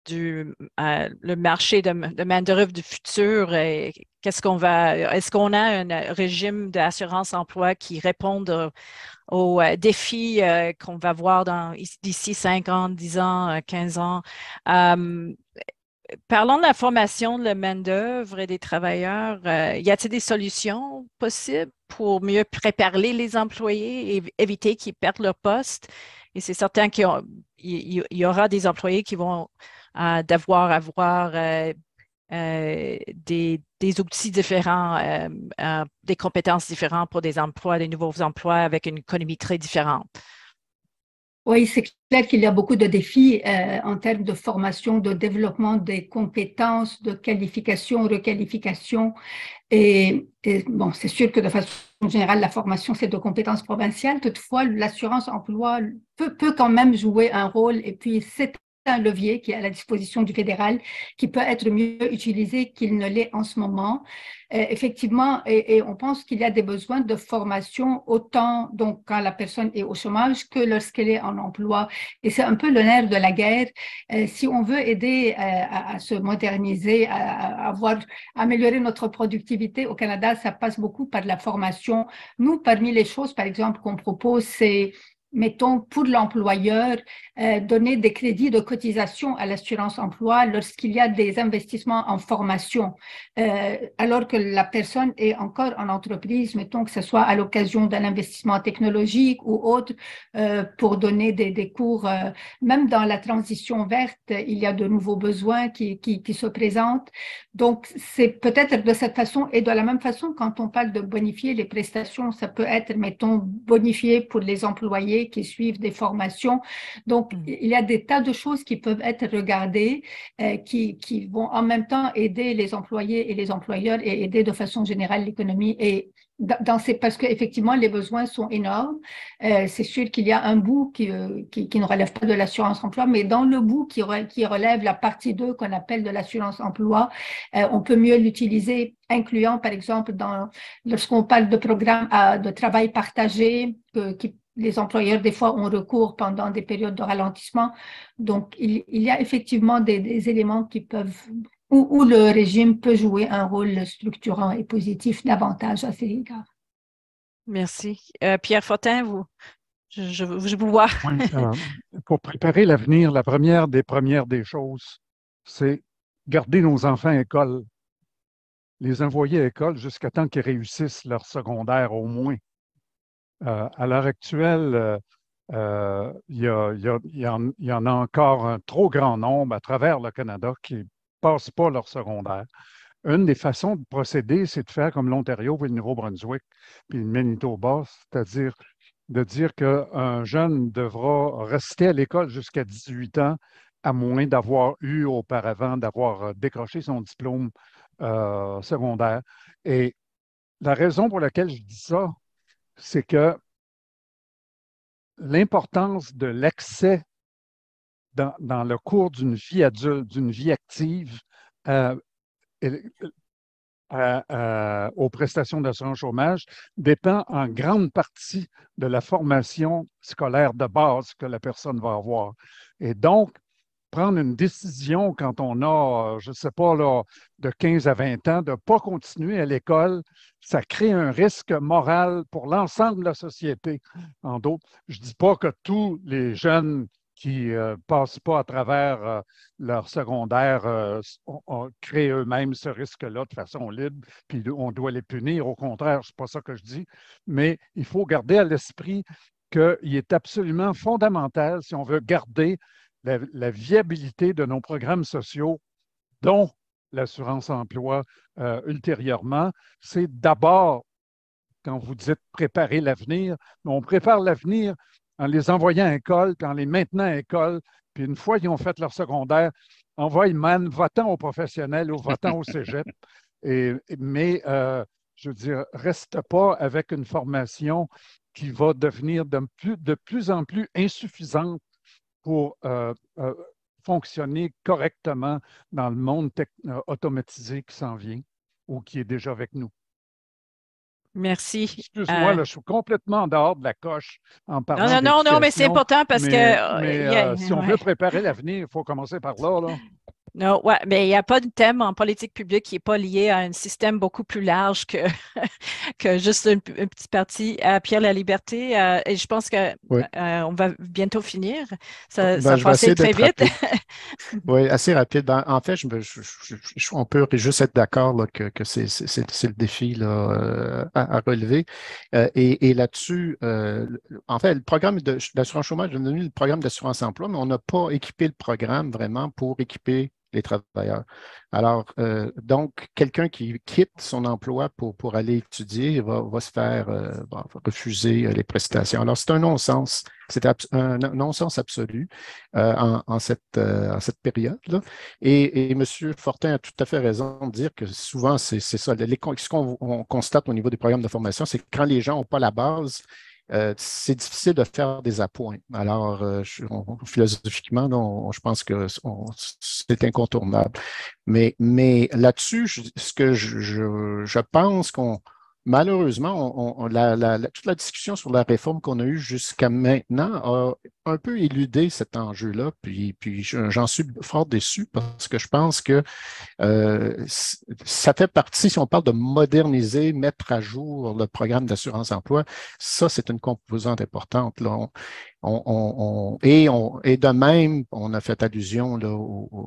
le marché de main-d'œuvre du futur. Est-ce qu'on a un régime d'assurance-emploi qui réponde aux défis qu'on va voir d'ici 5 ans, 10 ans, 15 ans? Parlons de la formation de la main-d'œuvre et des travailleurs. Y a-t-il des solutions possibles pour mieux préparer les employés et éviter qu'ils perdent leur poste? Et c'est certain qu'il y aura des employés qui vont devoir avoir des outils différents, des compétences différentes pour des emplois, des nouveaux emplois avec une économie très différente. Oui, c'est clair qu'il y a beaucoup de défis en termes de formation, de développement des compétences, de qualification, requalification. Et bon, c'est sûr que de façon générale, la formation, c'est de compétences provinciales. Toutefois, l'assurance emploi peut quand même jouer un rôle. Et puis, c'est un levier qui est à la disposition du fédéral qui peut être mieux utilisé qu'il ne l'est en ce moment. Effectivement, et on pense qu'il y a des besoins de formation autant donc quand la personne est au chômage que lorsqu'elle est en emploi. Et c'est un peu le nerf de la guerre. Si on veut aider à se moderniser, à améliorer notre productivité au Canada, ça passe beaucoup par la formation. Nous, parmi les choses, par exemple, qu'on propose, c'est mettons, pour l'employeur, donner des crédits de cotisation à l'assurance emploi lorsqu'il y a des investissements en formation, alors que la personne est encore en entreprise, mettons que ce soit à l'occasion d'un investissement technologique ou autre, pour donner des cours. Même dans la transition verte, il y a de nouveaux besoins qui se présentent. Donc, c'est peut-être de cette façon et de la même façon, quand on parle de bonifier les prestations, ça peut être, mettons, bonifié pour les employés qui suivent des formations. Donc, il y a des tas de choses qui peuvent être regardées, qui vont en même temps aider les employés et les employeurs et aider de façon générale l'économie. Et parce qu'effectivement, les besoins sont énormes. C'est sûr qu'il y a un bout qui ne relève pas de l'assurance emploi, mais dans le bout qui relève la partie 2 qu'on appelle de l'assurance emploi, on peut mieux l'utiliser, incluant par exemple lorsqu'on parle de programmes de travail partagé, les employeurs des fois ont recours pendant des périodes de ralentissement. Donc, il y a effectivement des éléments qui peuvent où le régime peut jouer un rôle structurant et positif davantage à ces égards. Merci. Pierre Fortin, je vous vois. Oui, pour préparer l'avenir, la première des choses, c'est garder nos enfants à l'école, les envoyer à l'école jusqu'à temps qu'ils réussissent leur secondaire au moins. À l'heure actuelle, il y en a encore un trop grand nombre à travers le Canada qui ne passent pas leur secondaire. Une des façons de procéder, c'est de faire comme l'Ontario puis le Nouveau-Brunswick puis le Manitoba, c'est-à-dire de dire qu'un jeune devra rester à l'école jusqu'à 18 ans, à moins d'avoir eu auparavant, d'avoir décroché son diplôme secondaire. Et la raison pour laquelle je dis ça, c'est que l'importance de l'accès dans le cours d'une vie adulte, d'une vie active, aux prestations d'assurance chômage dépend en grande partie de la formation scolaire de base que la personne va avoir. Et donc, prendre une décision quand on a, je ne sais pas, là, de 15 à 20 ans, de ne pas continuer à l'école, ça crée un risque moral pour l'ensemble de la société. En d'autres, je ne dis pas que tous les jeunes qui ne passent pas à travers leur secondaire créent eux-mêmes ce risque-là de façon libre, puis on doit les punir. Au contraire, ce n'est pas ça que je dis, mais il faut garder à l'esprit qu'il est absolument fondamental, si on veut garder la viabilité de nos programmes sociaux, dont l'assurance emploi ultérieurement, c'est d'abord, quand vous dites préparer l'avenir, on prépare l'avenir en les envoyant à l'école, puis en les maintenant à l'école, puis une fois qu'ils ont fait leur secondaire, envoie-man, va-t'en aux professionnels ou va-t'en au cégep. Mais, je veux dire, reste pas avec une formation qui va devenir de plus en plus insuffisante pour fonctionner correctement dans le monde automatisé qui s'en vient ou qui est déjà avec nous. Merci. Excuse-moi, là, je suis complètement en dehors de la coche en parlant Non, mais c'est important parce que... si on veut préparer l'avenir, il faut commencer par là. Non, ouais, mais il n'y a pas de thème en politique publique qui n'est pas lié à un système beaucoup plus large que, que juste une petite partie. Pierre Laliberté, et je pense qu'on va bientôt finir. Ça va passer très vite. Oui, assez rapide. En fait, on peut juste être d'accord que c'est le défi là, à relever. Et là-dessus, en fait, le programme d'assurance chômage, on a donné le programme d'assurance emploi, mais on n'a pas équipé le programme vraiment pour équiper les travailleurs. Alors, donc, quelqu'un qui quitte son emploi pour aller étudier va se faire va refuser les prestations. Alors, c'est un non-sens. C'est un non-sens absolu en cette période-là. Et M. Fortin a tout à fait raison de dire que souvent, c'est ça. Ce qu'on constate au niveau des programmes de formation, c'est que quand les gens n'ont pas la base, c'est difficile de faire des appoints. Alors, philosophiquement, je pense que c'est incontournable. Mais là-dessus, ce que je pense malheureusement, toute la discussion sur la réforme qu'on a eue jusqu'à maintenant a un peu éludé cet enjeu-là. Puis j'en suis fort déçu parce que je pense que ça fait partie, si on parle de moderniser, mettre à jour le programme d'assurance-emploi, ça, c'est une composante importante. Là. Et de même, on a fait allusion là,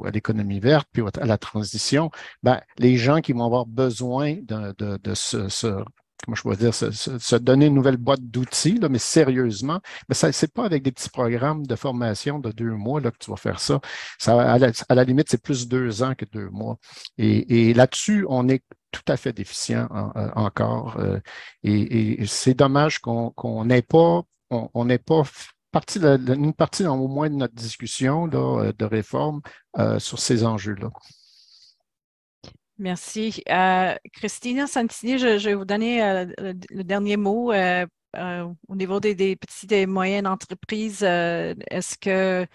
à l'économie verte, puis à la transition. Ben, les gens qui vont avoir besoin de comment je pourrais dire, se donner une nouvelle boîte d'outils, mais sérieusement, mais ce n'est pas avec des petits programmes de formation de 2 mois là, que tu vas faire ça. À la limite, c'est plus 2 ans que 2 mois. Et là-dessus, on est tout à fait déficient encore. Et c'est dommage qu'on n'ait pas une partie au moins de notre discussion là, de réforme sur ces enjeux-là. Merci. Christina Santini, je vais vous donner le dernier mot au niveau des petites et moyennes entreprises. Est-ce qu'il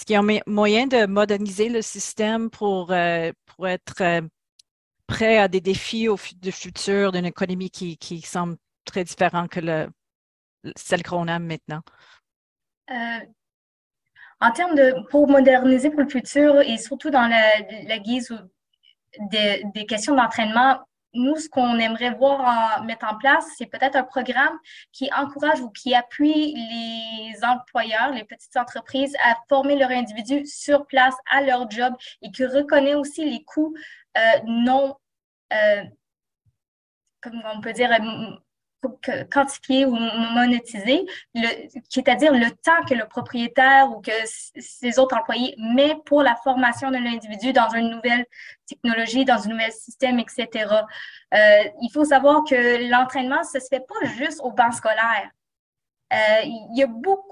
y a moyen de moderniser le système pour être prêt à des défis du futur d'une économie qui semble très différente que celle qu'on a maintenant? En termes pour moderniser pour le futur et surtout dans la guise des questions d'entraînement, nous, ce qu'on aimerait voir mettre en place, c'est peut-être un programme qui encourage ou qui appuie les employeurs, les petites entreprises à former leurs individus sur place à leur job et qui reconnaît aussi les coûts non, comme on peut dire, quantifié ou monétisé, c'est-à-dire le temps que le propriétaire ou que ses autres employés met pour la formation de l'individu dans une nouvelle technologie, dans un nouvel système, etc. Il faut savoir que l'entraînement, ça ne se fait pas juste au banc scolaire. Il y a beaucoup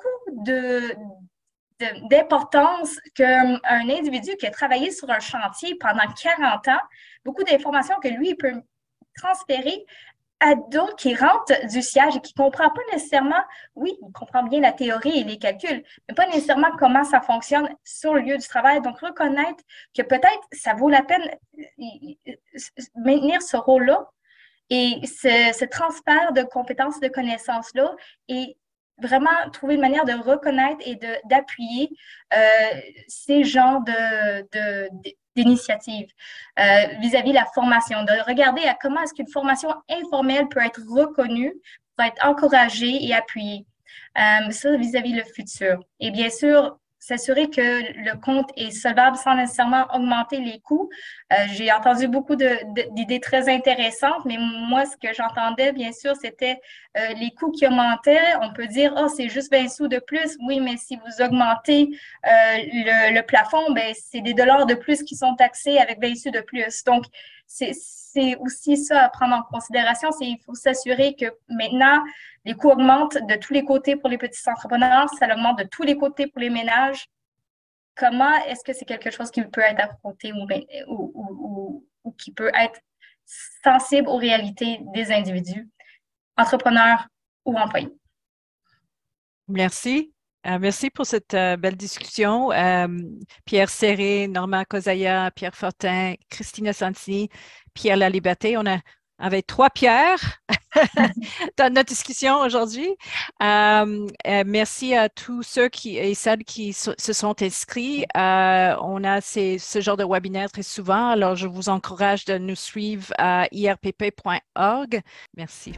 d'importance qu'un individu qui a travaillé sur un chantier pendant 40 ans, beaucoup d'informations que lui peut transférer à d'autres qui rentrent du siège et qui ne comprennent pas nécessairement, oui, ils comprennent bien la théorie et les calculs, mais pas nécessairement comment ça fonctionne sur le lieu du travail. Donc, reconnaître que peut-être ça vaut la peine maintenir ce rôle-là et ce transfert de compétences, de connaissances-là et vraiment trouver une manière de reconnaître et d'appuyer ces genres d'initiatives vis-à-vis de la formation, de regarder à comment est-ce qu'une formation informelle peut être reconnue, peut être encouragée et appuyée. Ça, vis-à-vis le futur. Et bien sûr, s'assurer que le compte est solvable sans nécessairement augmenter les coûts. J'ai entendu beaucoup d'idées très intéressantes, mais moi, ce que j'entendais, bien sûr, c'était les coûts qui augmentaient. On peut dire, oh, c'est juste 20 sous de plus. Oui, mais si vous augmentez le plafond, ben, c'est des dollars de plus qui sont taxés avec 20 sous de plus. Donc, c'est aussi ça à prendre en considération. Il faut s'assurer que maintenant, les coûts augmentent de tous les côtés pour les petits entrepreneurs, ça augmente de tous les côtés pour les ménages. Comment est-ce que c'est quelque chose qui peut être affronté ou qui peut être sensible aux réalités des individus, entrepreneurs ou employés? Merci. Merci pour cette belle discussion. Pierre Serré, Normand Cozaya, Pierre Fortin, Christina Santini, Pierre Laliberté. On avait 3 Pierres dans notre discussion aujourd'hui. Merci à tous ceux et celles qui se sont inscrits. On a ce genre de webinaire très souvent, alors je vous encourage de nous suivre à irpp.org. Merci.